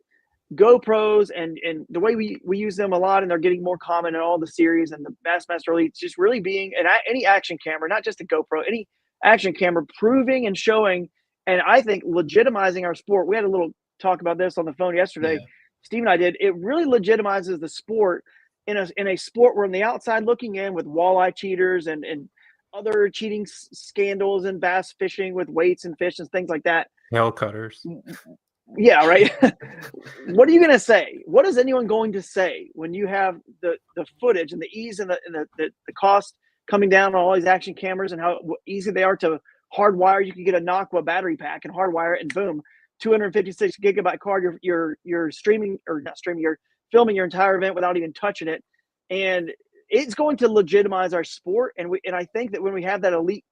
GoPros and the way we use them a lot, and they're getting more common in all the series and the Bassmaster Elites, just really being any action camera, not just a GoPro, any action camera proving and showing, and I think legitimizing our sport. We had a little talk about this on the phone yesterday. Yeah. Steve and I did. It really legitimizes the sport in a sport where on the outside looking in with walleye cheaters and other cheating scandals and bass fishing with weights and fish and things like that. Nail cutters. Yeah, right. What are you going to say? What is anyone going to say when you have the footage and the ease and the cost coming down on all these action cameras and how easy they are to hardwire? You can get a Noctua battery pack and hardwire it, and boom, 256 gigabyte card. You're streaming or not streaming. You're filming your entire event without even touching it, and it's going to legitimize our sport. And I think that when we have that elite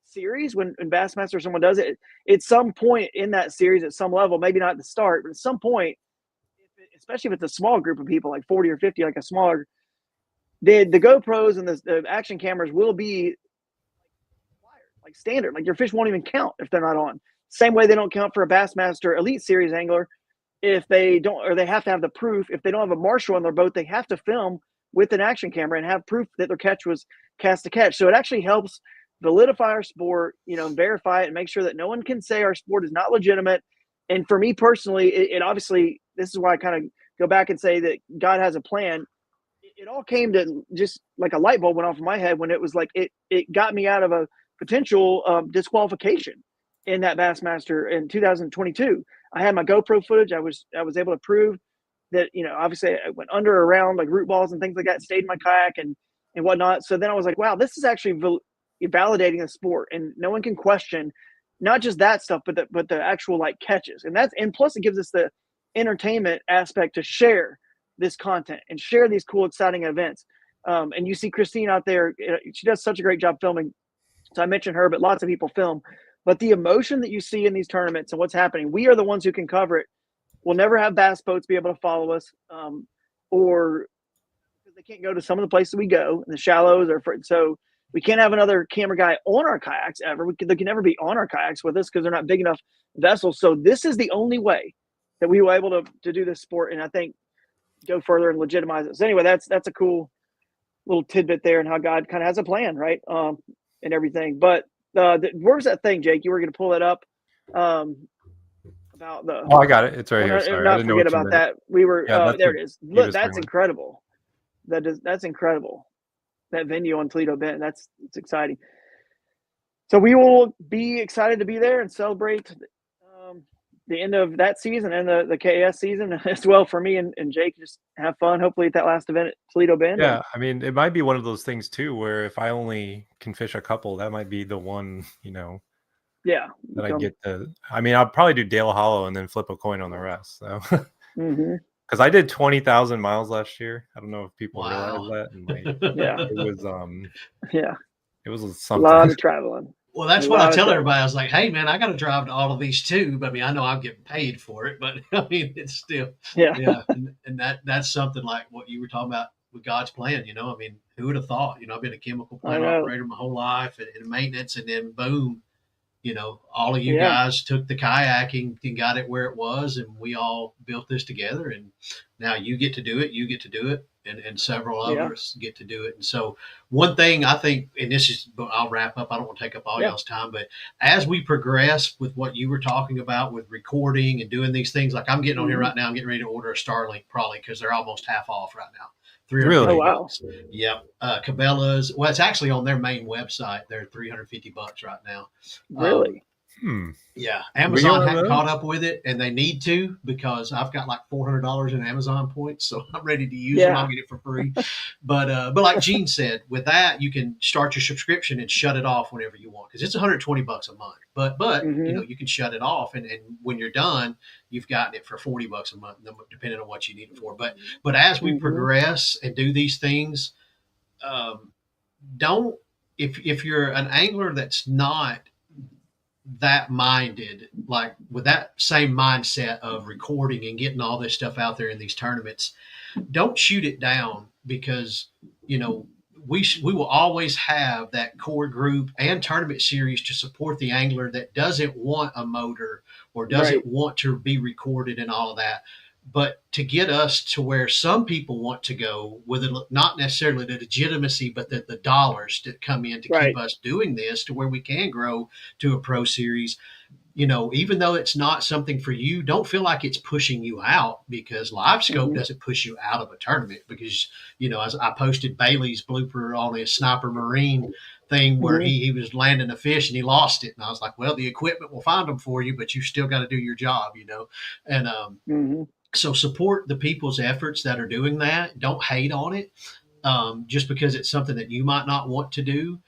series, when Bassmaster or someone does it, at some point in that series, at some level, maybe not at the start, but at some point, especially if it's a small group of people, like 40 or 50, like a smaller, the GoPros and the action cameras will be like standard. Like your fish won't even count if they're not on. Same way they don't count for a Bassmaster Elite Series angler if they don't, or they have to have the proof. If they don't have a marshal on their boat, they have to film with an action camera and have proof that their catch was cast to catch. So it actually helps validify our sport, verify it and make sure that no one can say our sport is not legitimate. And for me personally, it obviously, this is why I kind of go back and say that God has a plan. It all came to just like a light bulb went off in my head when it was like, it got me out of a potential disqualification in that Bassmaster in 2022. I had my GoPro footage. I was able to prove that, obviously I went under or around like root balls and things like that, stayed in my kayak and whatnot. So then I was like, wow, this is actually validating the sport, and no one can question not just that stuff, but the actual like catches, and plus it gives us the entertainment aspect to share this content and share these cool, exciting events. And you see Christine out there; she does such a great job filming. So I mentioned her, but lots of people film. But the emotion that you see in these tournaments and what's happening, we are the ones who can cover it. We'll never have bass boats be able to follow us, or because they can't go to some of the places we go in the shallows, so. We can't have another camera guy on our kayaks ever. They can never be on our kayaks with us because they're not big enough vessels. So this is the only way that we were able to do this sport, and I think go further and legitimize it. So anyway, that's a cool little tidbit there and how God kind of has a plan, right? And everything. But where was that thing, Jake? You were going to pull it up about the. Oh, I got it. It's right here. Sorry, I didn't forget about that. We were. There it is. Look, that's incredible. That's incredible. That venue on Toledo Bend. It's exciting. So we will be excited to be there and celebrate the end of that season and the KAS season as well for me and Jake. Just have fun, hopefully, at that last event at Toledo Bend. Yeah, I mean, it might be one of those things too, where if I only can fish a couple, that might be the one, Yeah. that I get to. I mean, I'll probably do Dale Hollow and then flip a coin on the rest. So, because I did 20,000 miles last year. I don't know if people realize that. And like, yeah, it was it was something. A lot of traveling. Well, that's what I tell everybody. I was like, hey, man, I got to drive to all of these too. But I mean, I know I'm getting paid for it, but I mean, it's still, yeah. And that's something like what you were talking about with God's plan. You know, I mean, who would have thought? You know, I've been a chemical plant operator my whole life and maintenance, and then boom, you know, all of you guys took the kayaking and got it where it was, and we all built this together. And now you get to do it. You get to do it. And several others get to do it. And so one thing I think, and this is, I'll wrap up. I don't want to take up all y'all's time, but as we progress with what you were talking about with recording and doing these things, like I'm getting on here right now, I'm getting ready to order a Starlink probably because they're almost half off right now. Really? Oh, wow. Yep. Cabela's. Well, it's actually on their main website. They're $350 right now. Really? Yeah. Amazon hadn't caught up with it, and they need to because I've got like $400 in Amazon points, so I'm ready to use them. I'll get it for free. But like Gene said, with that you can start your subscription and shut it off whenever you want because it's $120 a month. But you know, you can shut it off, and when you're done, you've gotten it for $40 a month, depending on what you need it for. But as we progress and do these things, don't if you're an angler that's not that minded, like with that same mindset of recording and getting all this stuff out there in these tournaments, don't shoot it down because, you know, we will always have that core group and tournament series to support the angler that doesn't want a motor or doesn't want to be recorded and all of that. But to get us to where some people want to go with it, not necessarily the legitimacy, but the dollars that come in to keep us doing this to where we can grow to a pro series. You know, even though it's not something for you, don't feel like it's pushing you out because live scope doesn't push you out of a tournament because, you know, as I posted Bailey's blooper on his Sniper Marine thing where he was landing a fish and he lost it. And I was like, well, the equipment will find them for you, but you still got to do your job, you know? And, so support the people's efforts that are doing that. Don't hate on it just because it's something that you might not want to do.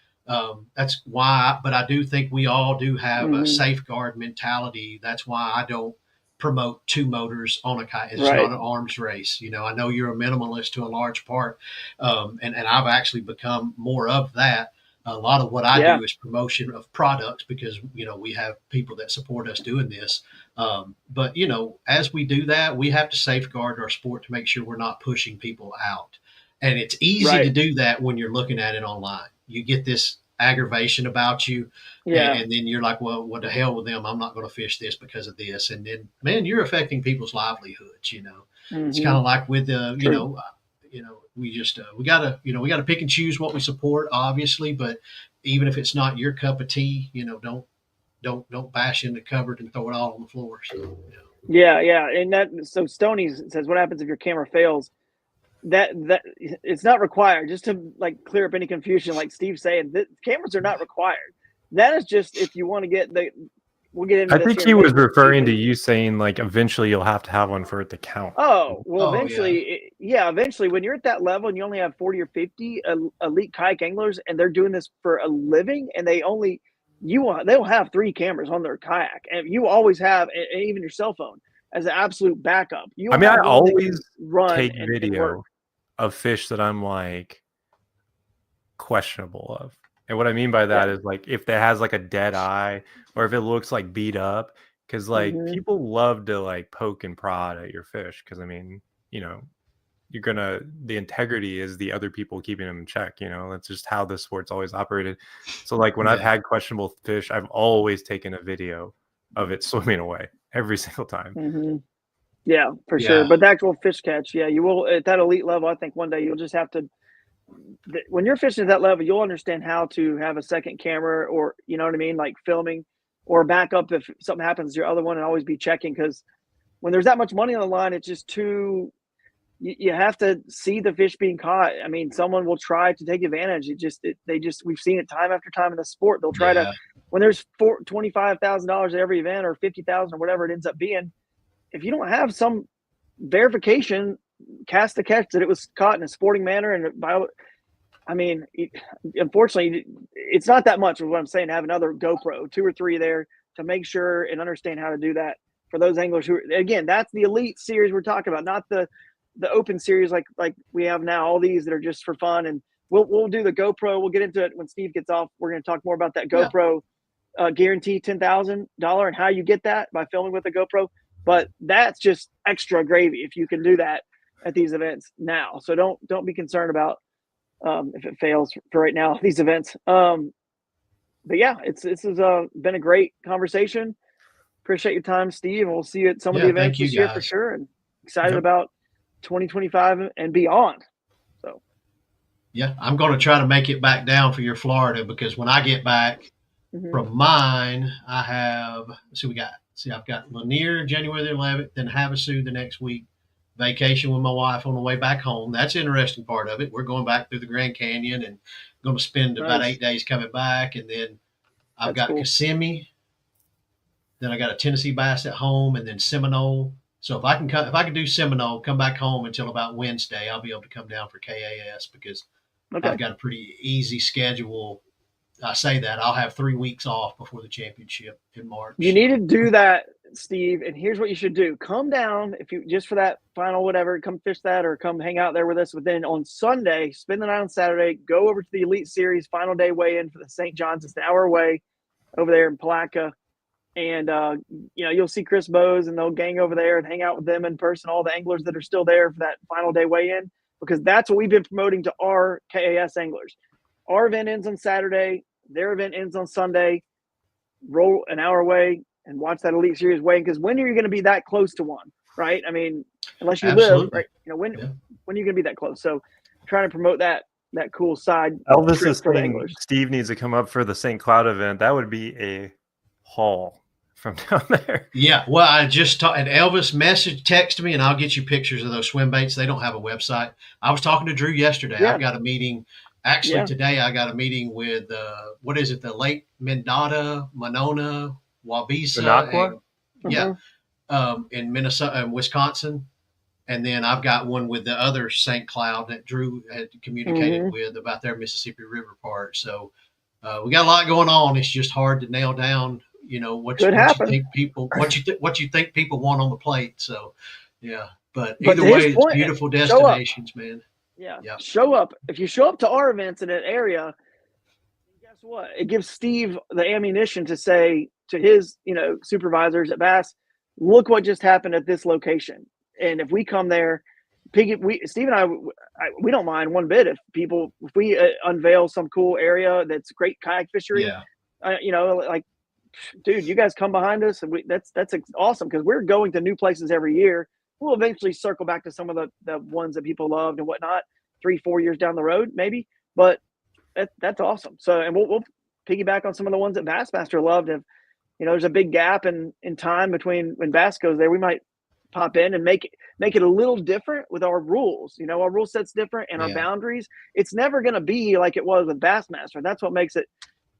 That's why, but I do think we all do have a safeguard mentality. That's why I don't promote two motors on a kayak. It's not an arms race. You know, I know you're a minimalist to a large part. And I've actually become more of that. A lot of what I do is promotion of products because, you know, we have people that support us doing this. But, you know, as we do that, we have to safeguard our sport to make sure we're not pushing people out. And it's easy to do that when you're looking at it online. You get this aggravation about you. And then you're like, well, what the hell with them? I'm not going to fish this because of this. And then, man, you're affecting people's livelihoods, you know. It's kind of like with the, you know, we just we gotta pick and choose what we support, obviously. But even if it's not your cup of tea, you know, don't bash in the cupboard and throw it all on the floor. So, you know. Yeah, and that so Stoney says, what happens if your camera fails? That it's not required. Just to like clear up any confusion, like Steve's saying, the cameras are not required. That is just if you want to get the. We'll get into I think he was referring to you saying like eventually you'll have to have one for it to count. Oh, well, eventually, eventually when you're at that level and you only have 40 or 50 elite kayak anglers and they're doing this for a living and they'll have 3 cameras on their kayak and you always have, and even your cell phone as an absolute backup. I always take video of fish that I'm like questionable of. And what I mean by that is like if it has like a dead eye or if it looks like beat up, because like people love to like poke and prod at your fish. Because I mean, you know, the integrity is the other people keeping them in check. You know, that's just how the sport's always operated. So like when I've had questionable fish, I've always taken a video of it swimming away every single time. Yeah, for sure. But the actual fish catch, you will at that elite level. I think one day you'll just have to. When you're fishing at that level, you'll understand how to have a second camera or, you know what I mean? Like filming or backup if something happens to your other one and always be checking. Cause when there's that much money on the line, it's just too, you have to see the fish being caught. I mean, someone will try to take advantage. We've seen it time after time in the sport. They'll try to, when there's $25,000 at every event or 50,000 or whatever it ends up being, if you don't have some verification, cast the catch that it was caught in a sporting manner and I mean, unfortunately, it's not that much of what I'm saying to have another GoPro, 2 or 3 there to make sure and understand how to do that for those anglers who, again, that's the elite series we're talking about, not the open series like we have now. All these that are just for fun, and we'll do the GoPro. We'll get into it when Steve gets off. We're going to talk more about that GoPro guarantee $10,000 and how you get that by filming with a GoPro. But that's just extra gravy if you can do that at these events now. So don't be concerned about if it fails for right now, these events. But yeah, this has been a great conversation. Appreciate your time, Steve, and we'll see you at some of the events this year for sure. And excited about 2025 and beyond. So yeah, I'm going to try to make it back down for your Florida, because when I get back from mine, I have I've got Lanier January the 11th, then Havasu the next week. Vacation with my wife on the way back home. That's the interesting part of it. We're going back through the Grand Canyon and going to spend about 8 days coming back. And then I've got Kissimmee. Then I got a Tennessee Bass at home, and then Seminole. So if I can do Seminole, come back home until about Wednesday, I'll be able to come down for KAS, because I've got a pretty easy schedule. I say that I'll have 3 weeks off before the championship in March. You need to do that, Steve. And here's what you should do. Come down if you just for that final, whatever, come fish that or come hang out there with us. But then on Sunday, spend the night on Saturday, go over to the Elite Series final day weigh-in for the St. John's. It's an hour away over there in Palatka. And, you'll see Chris Bowes and they'll gang over there and hang out with them in person, all the anglers that are still there for that final day weigh-in, because that's what we've been promoting to our KAS anglers. Our event ends on Saturday. Their event ends on Sunday. Roll an hour away and watch that Elite Series weigh-in, because when are you going to be that close to one, right? I mean, unless you live, right? When are you going to be that close? So trying to promote that cool side. Elvis is saying Steve needs to come up for the St. Cloud event. That would be a haul from down there. Yeah, well, I just and Elvis texted me, and I'll get you pictures of those swim baits. They don't have a website. I was talking to Drew yesterday. I've got a meeting. Actually, today I got a meeting with the Lake Monona, Wabisa, in Minnesota and Wisconsin, and then I've got one with the other St. Cloud that Drew had communicated with about their Mississippi River part. So we got a lot going on. It's just hard to nail down, what you think people want on the plate. So but either way, it's beautiful destinations, man. Yeah. Show up. If you show up to our events in that area, guess what? It gives Steve the ammunition to say to his, supervisors at Bass, look what just happened at this location. And if we come there, Steve and I, we don't mind one bit if we unveil some cool area that's great kayak fishery. Dude, you guys come behind us, and that's awesome, because we're going to new places every year. We'll eventually circle back to some of the ones that people loved and whatnot 3-4 years down the road, maybe. But that's awesome. So, and we'll piggyback on some of the ones that Bassmaster loved. If there's a big gap in time between when Bass goes there, we might pop in and make it a little different with our rules. Our rule set's different and our boundaries. It's never going to be like it was with Bassmaster. That's what makes it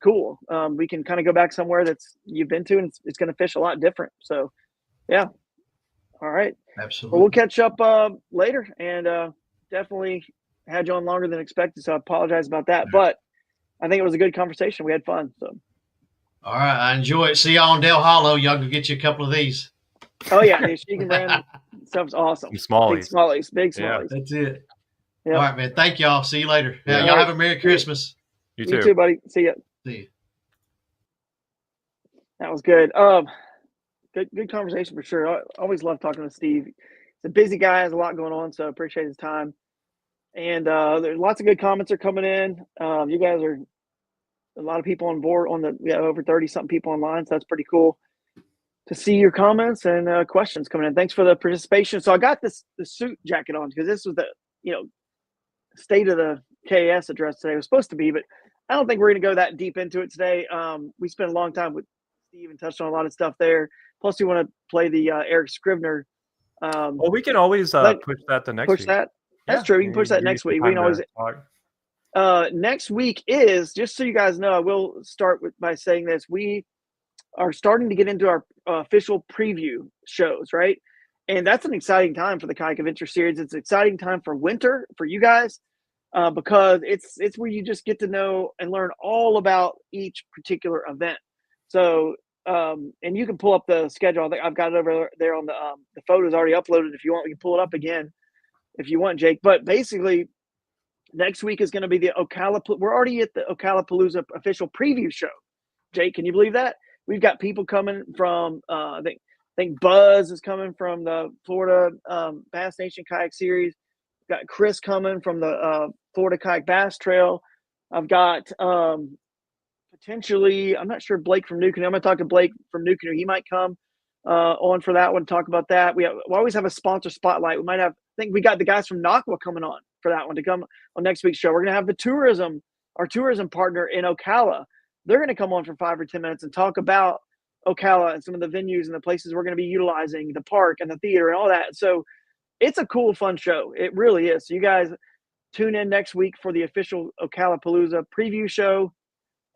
cool. We can kind of go back somewhere that's you've been to, and it's going to fish a lot different. So, yeah. All right. Absolutely. Well, we'll catch up later, and definitely had you on longer than expected, so I apologize about that. But I think it was a good conversation. We had fun. So. All right. I enjoy it. See y'all on Del Hollow. Y'all can get you a couple of these. Oh, yeah. The Sheehan brand stuff's awesome. Big smallies. Big smallies. Yeah, that's it. Yep. All right, man. Thank y'all. See you later. Yeah. Y'all have a Merry Christmas. You too. You too, buddy. See ya. See you. That was good. Good conversation for sure. I always love talking to Steve. He's a busy guy, has a lot going on, so I appreciate his time. And there's lots of good comments are coming in. You guys are a lot of people on board we have over 30-something people online, so that's pretty cool to see your comments and questions coming in. Thanks for the participation. So I got the suit jacket on because this was the state of the KAS address today. It was supposed to be, but I don't think we're going to go that deep into it today. We spent a long time with Steve and touched on a lot of stuff there. Plus, we want to play the Eric Scrivener. Well, we can always push that the next week. Push that. That's true. We can push that next week. We can always. Next week is, just so you guys know, I will start by saying this. We are starting to get into our official preview shows, right? And that's an exciting time for the Kayak Adventure Series. It's an exciting time for winter for you guys. because it's where you just get to know and learn all about each particular event. So, and you can pull up the schedule. I think I've got it over there on the photos already uploaded. If you want, we can pull it up again if you want, Jake. But basically, next week is going to be the Ocala. We're already at the Ocalapalooza official preview show. Jake, can you believe that? We've got people coming from, I think Buzz is coming from the Florida Bass Nation Kayak Series. Got Chris coming from the Florida Kayak Bass Trail. I've got potentially, I'm not sure, Blake from New Canoe. I'm going to talk to Blake from New Canoe. He might come on for that one, talk about that. We always have a sponsor spotlight. We might have, I think we got the guys from Naqua coming on for that one to come on next week's show. We're going to have our tourism partner in Ocala. They're going to come on for 5 or 10 minutes and talk about Ocala and some of the venues and the places we're going to be utilizing, the park and the theater and all that. So it's a cool, fun show. It really is. So you guys tune in next week for the official Ocalapalooza preview show.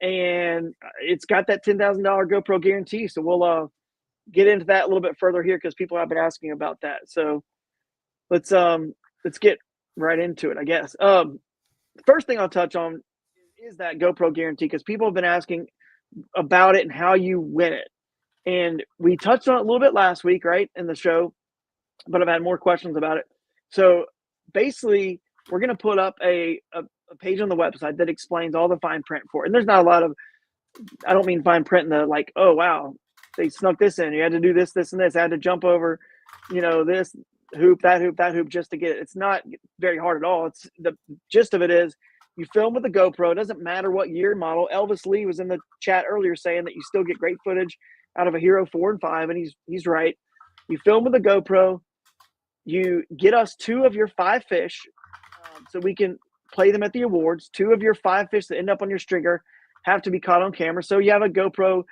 And it's got that $10,000 GoPro guarantee. So we'll get into that a little bit further here because people have been asking about that. So let's get right into it, I guess. First thing I'll touch on is that GoPro guarantee because people have been asking about it and how you win it. And we touched on it a little bit last week, right, in the show, but I've had more questions about it. So basically, we're going to put up a page on the website that explains all the fine print for it. And there's not a lot of, I don't mean fine print in the like, oh, wow, they snuck this in. You had to do this, this, and this. I had to jump over, this hoop, that hoop just to get it. It's not very hard at all. It's the gist of it is you film with a GoPro. It doesn't matter what year model. Elvis Lee was in the chat earlier saying that you still get great footage out of a Hero 4 and 5, and he's right. You film with a GoPro. You get us 2 of your 5 fish so we can play them at the awards. 2 of your 5 fish that end up on your stringer have to be caught on camera. So you have a GoPro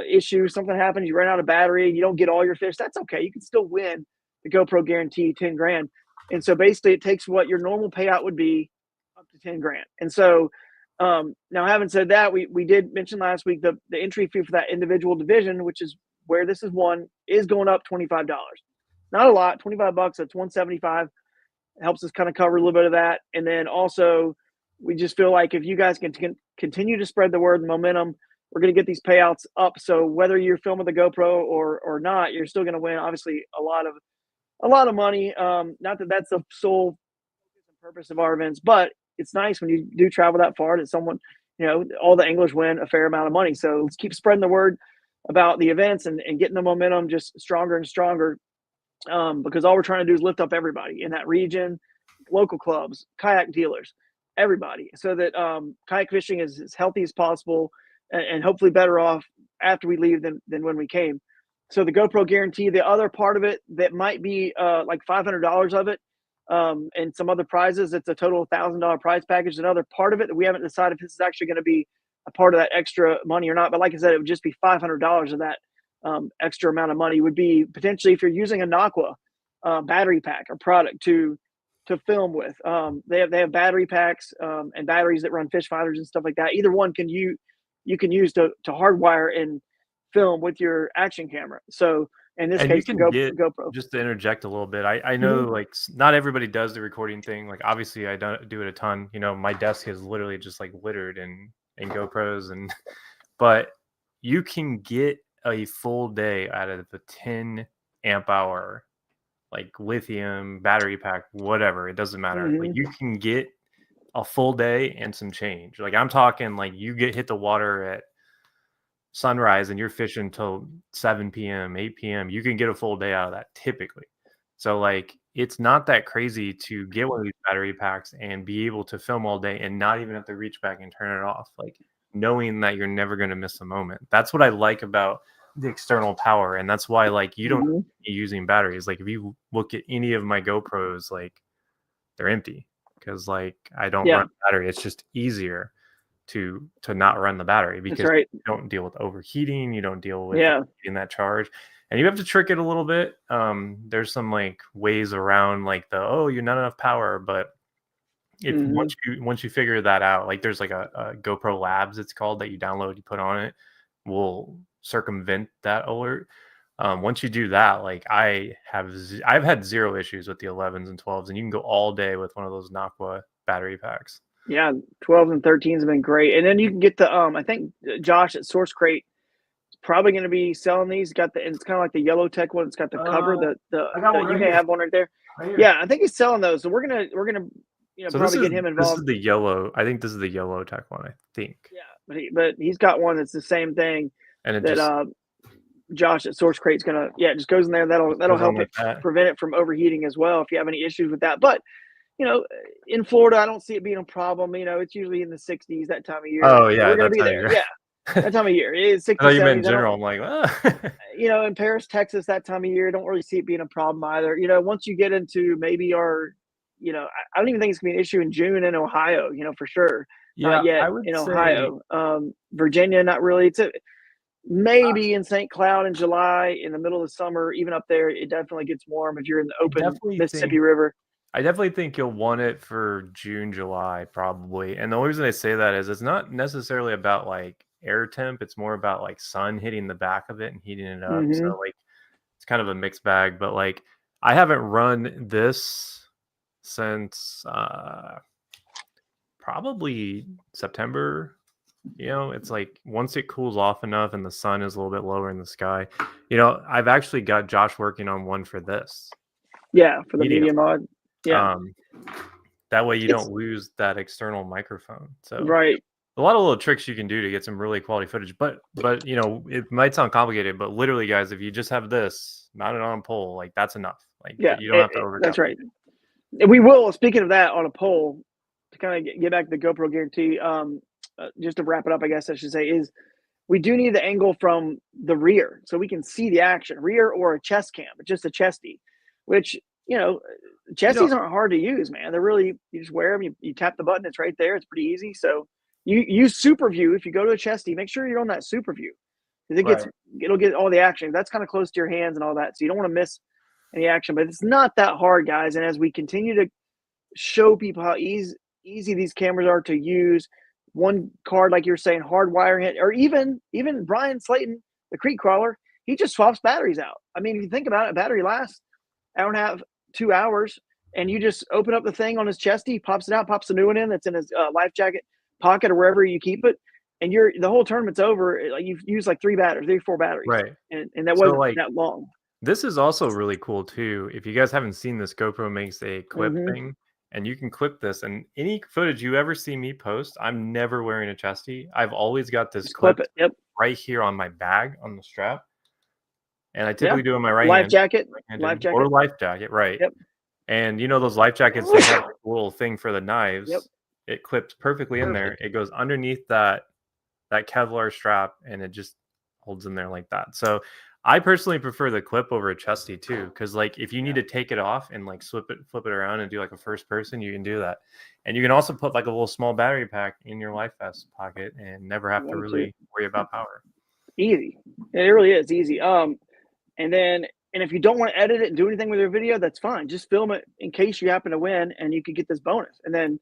issue, something happens, you run out of battery, you don't get all your fish. That's okay. You can still win the GoPro guarantee, 10 grand. And so basically it takes what your normal payout would be up to 10 grand. And so now having said that, we did mention last week the entry fee for that individual division, which is where this is won, is going up $25. Not a lot, $25. That's $175. It helps us kind of cover a little bit of that. And then also we just feel like if you guys can continue to spread the word and momentum, we're going to get these payouts up. So whether you're filming the GoPro or not, you're still going to win, obviously, a lot of money. Not that that's the sole purpose of our events, but it's nice when you do travel that far that someone, all the anglers win a fair amount of money. So let's keep spreading the word about the events and getting the momentum just stronger and stronger. Because all we're trying to do is lift up everybody in that region, local clubs, kayak dealers, everybody, so that kayak fishing is as healthy as possible and hopefully better off after we leave than when we came. So the GoPro guarantee, the other part of it that might be like $500 of it and some other prizes, it's a total $1,000 prize package. Another part of it that we haven't decided if this is actually going to be a part of that extra money or not. But like I said, it would just be $500 of that extra amount of money would be potentially if you're using a Naqua battery pack or product to film with. They have battery packs and batteries that run fish finders and stuff like that. Either one you can use to hardwire and film with your action camera. So in this case, GoPro. Just to interject a little bit, I know like not everybody does the recording thing. Like obviously I don't do it a ton. My desk is literally just like littered in GoPros but you can get a full day out of the 10 amp hour like lithium battery pack, whatever, it doesn't matter. Like you can get a full day and some change. Like I'm talking like you hit the water at sunrise and you're fishing till 7 p.m 8 p.m, you can get a full day out of that typically. So like it's not that crazy to get one of these battery packs and be able to film all day and not even have to reach back and turn it off, like knowing that you're never going to miss a moment. That's what I like about the external power, and that's why like you don't be using batteries. Like if you look at any of my GoPros, like they're empty because like I don't run battery. It's just easier to not run the battery because you don't deal with overheating, you don't deal with getting that charge, and you have to trick it a little bit. There's some like ways around like you're not enough power, but if once you figure that out, like there's like a GoPro Labs it's called that you download, you put on it, will circumvent that alert. Once you do that, like I've had zero issues with the 11s and 12s, and you can go all day with one of those Naqua battery packs. Yeah, 12s and 13s have been great. And then you can get the I think Josh at Source Crate is probably going to be selling these. Got the, and it's kind of like the yellow tech one. It's got the cover. I got one You right may here. have one right there. Right here. Yeah, I think he's selling those. So we're gonna So probably get him This involved. is the yellow. I think this is the yellow tech one. I think. Yeah, but he's got one that's the same thing And it that just Josh at Source Crate's gonna it just goes in there. That'll goes on help like it that. prevent it from overheating as well if you have any issues with that. But in Florida, I don't see it being a problem. It's usually in the 60s that time of year. Oh yeah, We're gonna that be time of there. year. Yeah, that time of year. It's 60s, I thought you meant in 70s. general. I'm like, In Paris, Texas, that time of year, don't really see it being a problem either. Once you get into maybe I don't even think it's gonna be an issue in June in Ohio. For sure. yeah, Not yet I would in say Ohio. Virginia, not really. Maybe in St. Cloud in July, in the middle of the summer, even up there, it definitely gets warm if you're in the open Mississippi River. I definitely think you'll want it for June, July, probably. And the only reason I say that is it's not necessarily about like air temp. It's more about like sun hitting the back of it and heating it up. Mm-hmm. So like it's kind of a mixed bag. But like I haven't run this since probably September. It's like once it cools off enough and the sun is a little bit lower in the sky. I've actually got Josh working on one for this. Yeah, for the media mod. Yeah. That way you don't lose that external microphone. So right. A lot of little tricks you can do to get some really quality footage. But it might sound complicated, but literally, guys, if you just have this mounted on a pole, like that's enough. Like you don't have to overcome. That's right. And we will. Speaking of that, on a pole, to kind of get back to the GoPro guarantee, just to wrap it up, I guess I should say, is we do need the angle from the rear so we can see the action, rear or a chest cam, just a chesty, which, chesties aren't hard to use, man. They're really, you just wear them, you tap the button, it's right there. It's pretty easy. So you use super view. If you go to a chesty, make sure you're on that super view because it'll get all the action. That's kind of close to your hands and all that. So you don't want to miss any action, but it's not that hard, guys. And as we continue to show people how easy these cameras are to use, one card, like you're saying, hardwiring it, or even Brian Slayton, the creek crawler, he just swaps batteries out. I mean, if you think about it, a battery lasts hour and a half, 2 hours, and you just open up the thing on his chesty, he pops it out, pops a new one in that's in his life jacket pocket or wherever you keep it, and the whole tournament's over. Like you've used like 3 or 4 batteries, right? And that wasn't that long. This is also really cool too. If you guys haven't seen this, GoPro makes a clip thing. And you can clip this, and any footage you ever see me post, I'm never wearing a chesty. I've always got this clip right here on my bag on the strap, and I typically do it in my right hand. Life jacket, or life jacket, right? Yep. And those life jackets, they have a little thing for the knives. Yep. It clips perfectly in there. It goes underneath that Kevlar strap, and it just holds in there like that. So I personally prefer the clip over a chesty too, because like if you need to take it off and like flip it around and do like a first person, you can do that. And you can also put like a little small battery pack in your life vest pocket and never have to really worry about power. Easy. It really is easy. And if you don't want to edit it and do anything with your video, that's fine. Just film it in case you happen to win and you could get this bonus. And then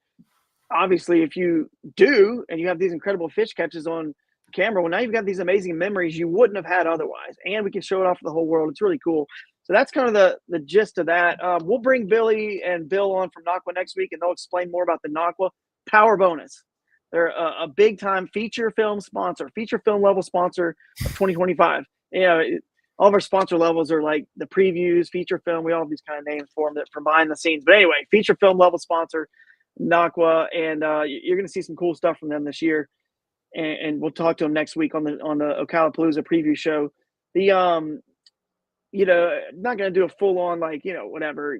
obviously if you do and you have these incredible fish catches on camera, well, now you've got these amazing memories you wouldn't have had otherwise, and we can show it off to the whole world. It's really cool. So that's kind of the gist of that. We'll bring Billy and Bill on from Naqua next week, and they'll explain more about the Naqua Power Bonus. They're a big time feature film level sponsor of 2025. All of our sponsor levels are like the previews, feature film. We all have these kind of names for them that from behind the scenes. But anyway, feature film level sponsor, Naqua, and you're going to see some cool stuff from them this year. And we'll talk to them next week on the Ocalapalooza preview show. The not going to do a full on whatever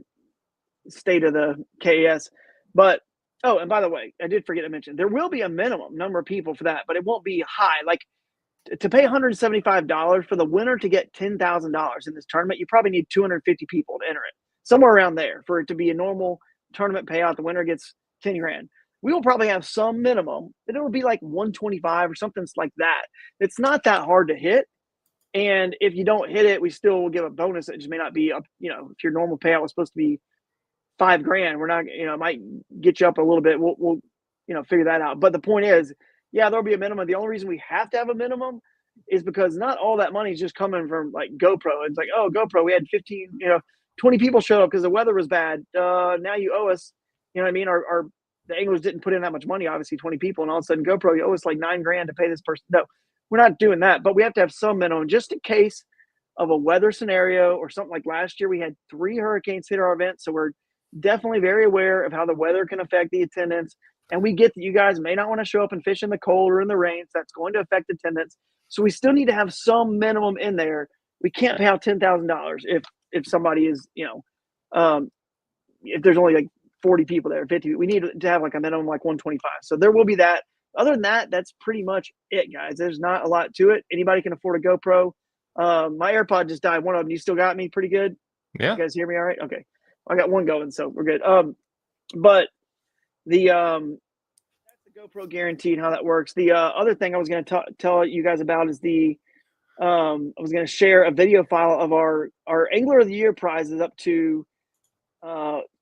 state of the KAS, but and by the way, I did forget to mention there will be a minimum number of people for that, but it won't be high. Like to pay $175 for the winner to get $10,000 in this tournament, you probably need 250 people to enter it, somewhere around there for it to be a normal tournament payout. The winner gets 10 grand. We will probably have some minimum, but it'll be like 125 or something like that. It's not that hard to hit. And if you don't hit it, we still will give a bonus. It just may not be up, if your normal payout was supposed to be $5 grand, we're not, it might get you up a little bit. We'll figure that out. But the point is, there'll be a minimum. The only reason we have to have a minimum is because not all that money is just coming from like GoPro. It's like, oh, GoPro, we had 20 people showed up because the weather was bad. Now you owe us, you know what I mean? Our the anglers didn't put in that much money, obviously 20 people, and all of a sudden GoPro, oh, it's like $9,000 to pay this person. No, we're not doing that, but we have to have some minimum just in case of a weather scenario or something. Like last year we had 3 hurricanes hit our event. So we're definitely very aware of how the weather can affect the attendance. And we get that you guys may not want to show up and fish in the cold or in the rain. So that's going to affect attendance. So we still need to have some minimum in there. We can't pay out $10,000 if somebody is, if there's only like 40 people there, 50, we need to have like a minimum like 125. So there will be that. Other than that, that's pretty much it, guys. There's not a lot to it. Anybody can afford a GoPro. My AirPod just died. One of them. You still got me pretty good? Yeah. You guys hear me all right? Okay. I got one going, so we're good. But the that's the GoPro guaranteed how that works. The other thing I was going to tell you guys about is I was going to share a video file of our Angler of the Year prizes up to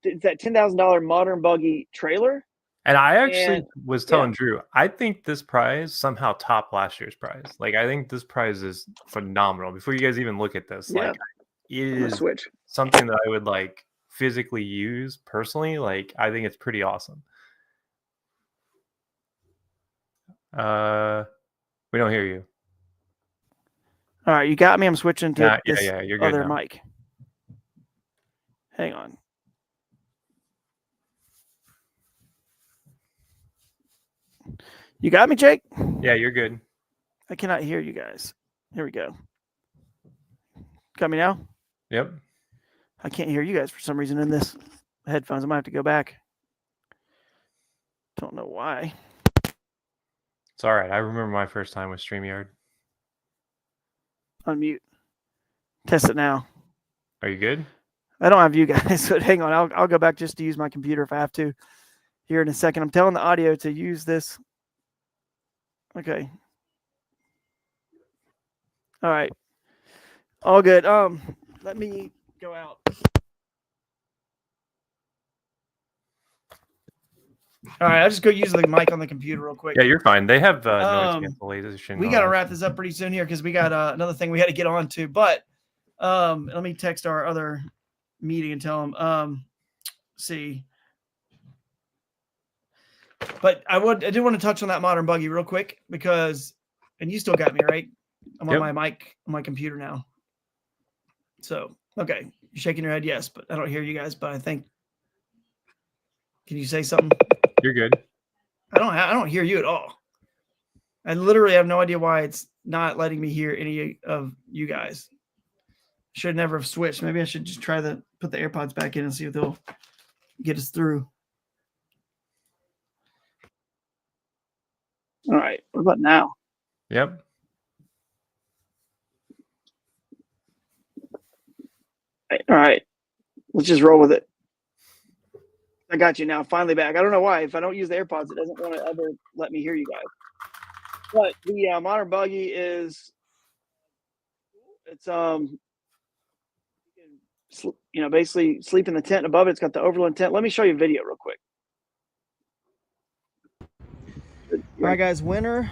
it's that $10,000 modern buggy trailer. And I actually was telling Drew, I think this prize somehow topped last year's prize. Like, I think this prize is phenomenal. Before you guys even look at this, like, it is something that I would like physically use personally. Like, I think it's pretty awesome. We don't hear you. All right, you got me. I'm switching to this you're good other now. mic. Hang on. You got me, Jake? Yeah, you're good. I cannot hear you guys. Here we go. Got me now? Yep. I can't hear you guys for some reason in this headphones. I might have to go back. Don't know why. It's all right. I remember my first time with StreamYard. Unmute. Test it now. Are you good? I don't have you guys, but hang on. I'll go back just to use my computer if I have to here in a second. I'm telling the audio to use this. Okay. All right. All good. Let me go out. All right, I'll just go use the mic on the computer real quick. Yeah, you're fine. They have noise cancellation. We got to wrap this up pretty soon here because we got another thing we had to get on to. But let me text our other meeting and tell them. See. But I do want to touch on that modern buggy real quick because, and you still got me, right? I'm on my mic on my computer now. So, okay. You're shaking your head, yes, but I don't hear you guys, but I think, can you say something? You're good. I don't hear you at all. I literally have no idea why it's not letting me hear any of you guys. Should never have switched. Maybe I should just try to put the AirPods back in and see if they'll get us through. All right. What about now? Yep. All right. Let's just roll with it. I got you now. Finally back. I don't know why. If I don't use the AirPods, it doesn't want to ever let me hear you guys. But the modern buggy is, it's basically sleep in the tent above it. It's got the overland tent. Let me show you a video real quick. All right, guys. Winner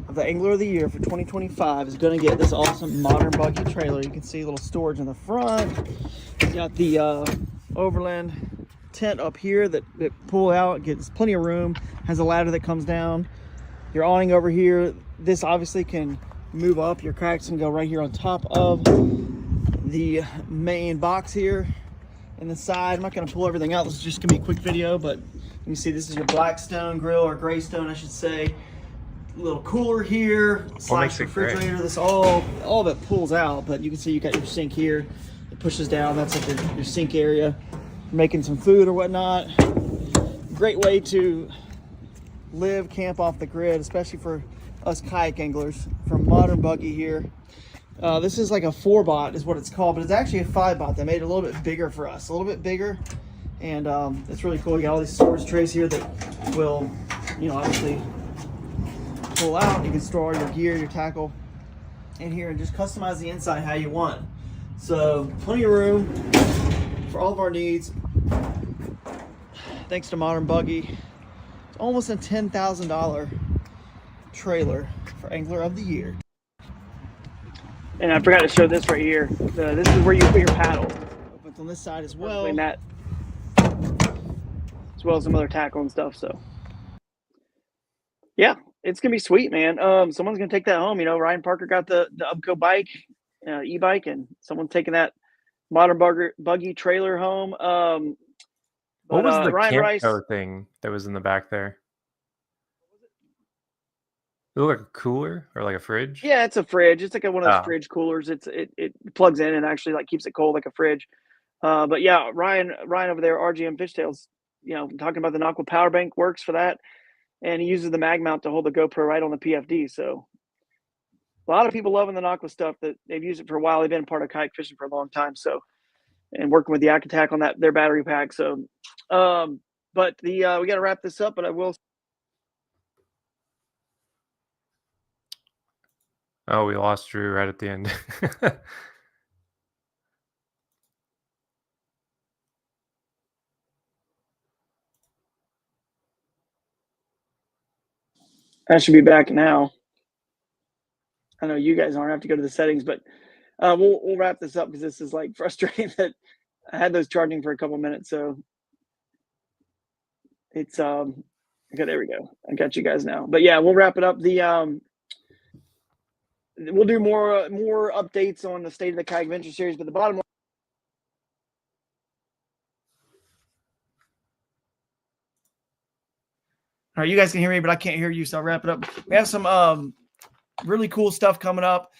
of the Angler of the Year for 2025 is going to get this awesome modern buggy trailer. You can see a little storage in the front. You got the overland tent up here that pull out, gets plenty of room, has a ladder that comes down. Your awning over here, this obviously can move up. Your cracks can go right here on top of the main box here in the side. I'm not going to pull everything out. This is just going to be a quick video, but you can see this is your Blackstone grill, or Greystone, I should say. A little cooler here, slash refrigerator. This all of it pulls out, but you can see you got your sink here. It pushes down. That's like your sink area. Making some food or whatnot. Great way to live, camp off the grid, especially for us kayak anglers. From Modern Buggy here. This is like a 4-bot is what it's called, but it's actually a 5-bot. They made it a little bit bigger for us, a little bit bigger, and it's really cool. You got all these storage trays here that will, obviously pull out. You can store all your gear, your tackle in here, and just customize the inside how you want. So plenty of room for all of our needs. Thanks to Modern Buggy. It's almost a $10,000 trailer for Angler of the Year. And I forgot to show this right here. This is where you put your paddle. It's on this side as well. That's as well as some other tackle and stuff. So, yeah, it's gonna be sweet, man. Someone's gonna take that home. You know, Ryan Parker got the Ubco bike, e-bike, and someone's taking that modern buggy trailer home. What was the Ryan Rice thing that was in the back there? It looked like a cooler or like a fridge? Yeah, it's a fridge. It's like one of those fridge coolers. It plugs in and actually like keeps it cold like a fridge. But yeah, Ryan over there, RGM Fishtails, you know, talking about the Aqua power bank works for that, and he uses the mag mount to hold the GoPro right on the PFD. So a lot of people loving the Aqua stuff. That they've used it for a while. They've been part of kayak fishing for a long time. So, and working with the Aquatac on their battery pack. So, but we got to wrap this up. But I will. Oh, we lost Drew right at the end. I should be back now. I know you guys aren't. I have to go to the settings, but we'll wrap this up because this is like frustrating that I had those charging for a couple minutes. So it's okay. There we go. I got you guys now. But yeah, we'll wrap it up. We'll do more updates on the State of the Kayak Venture Series. But the bottom line. All right, you guys can hear me, but I can't hear you, so I'll wrap it up. We have some really cool stuff coming up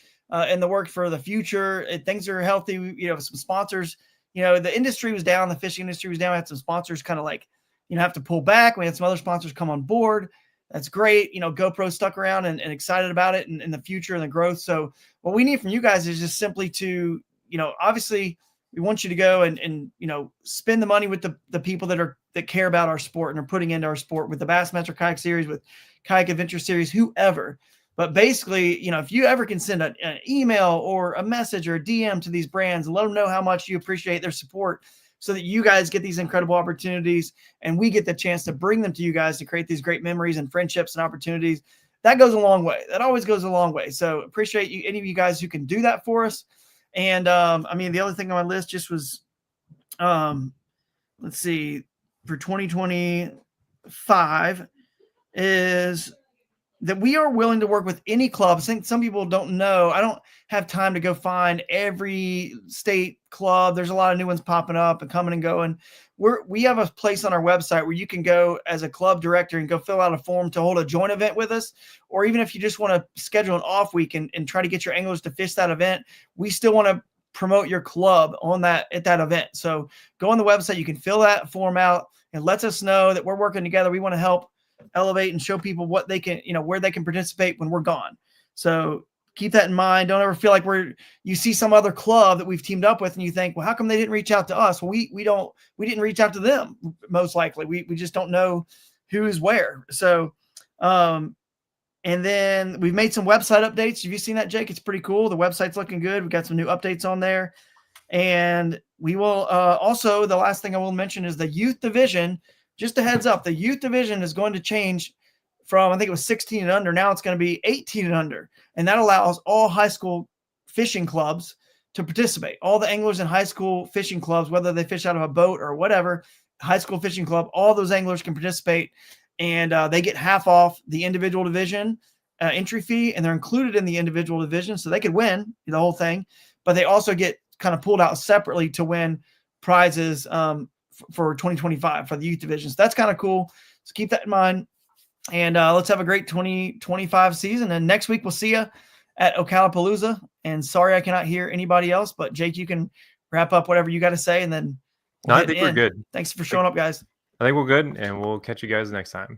in the work for the future. Things are healthy. You know, some sponsors. You know, the industry was down. The fishing industry was down. We had some sponsors kind of like, you know, have to pull back. We had some other sponsors come on board. That's great. You know, GoPro stuck around and excited about it and the future and the growth. So what we need from you guys is just simply to, you know, obviously we want you to go and you know, spend the money with the people that care about our sport and are putting into our sport, with the Bassmaster Kayak Series, with Kayak Adventure Series, whoever. But basically, you know, if you ever can send an email or a message or a DM to these brands and let them know how much you appreciate their support, so that you guys get these incredible opportunities and we get the chance to bring them to you guys to create these great memories and friendships and opportunities, that goes a long way. That always goes a long way. So appreciate you, any of you guys who can do that for us. And I mean, the other thing on my list just was, let's see, for 2025 is that we are willing to work with any club. I think some people don't know. I don't have time to go find every state club. There's a lot of new ones popping up and coming and going. We have a place on our website where you can go as a club director and go fill out a form to hold a joint event with us. Or even if you just want to schedule an off week and try to get your anglers to fish that event, we still want to promote your club at that event. So go on the website, you can fill that form out and lets us know that we're working together. We want to help elevate and show people what they can, you know, where they can participate when we're gone. So keep that in mind. Don't ever feel like you see some other club that we've teamed up with and you think, well, how come they didn't reach out to us? Well, we didn't reach out to them. Most likely we just don't know who's where. So, and then we've made some website updates. Have you seen that, Jake? It's pretty cool. The website's looking good. We got some new updates on there, and we will also, the last thing I will mention is the youth division. Just a heads up, the youth division is going to change from, I think it was 16 and under. Now it's going to be 18 and under. And that allows all high school fishing clubs to participate. All the anglers in high school fishing clubs, whether they fish out of a boat or whatever, high school fishing club, all those anglers can participate. And they get half off the individual division entry fee, and they're included in the individual division. So they could win the whole thing, but they also get kind of pulled out separately to win prizes for 2025 for the youth division. So that's kind of cool. So keep that in mind. And let's have a great 2025 season. And next week we'll see you at Ocalapalooza. And sorry I cannot hear anybody else, but Jake, you can wrap up whatever you got to say, and then I think we're good. Thanks for showing up, guys. I think we're good, and we'll catch you guys next time.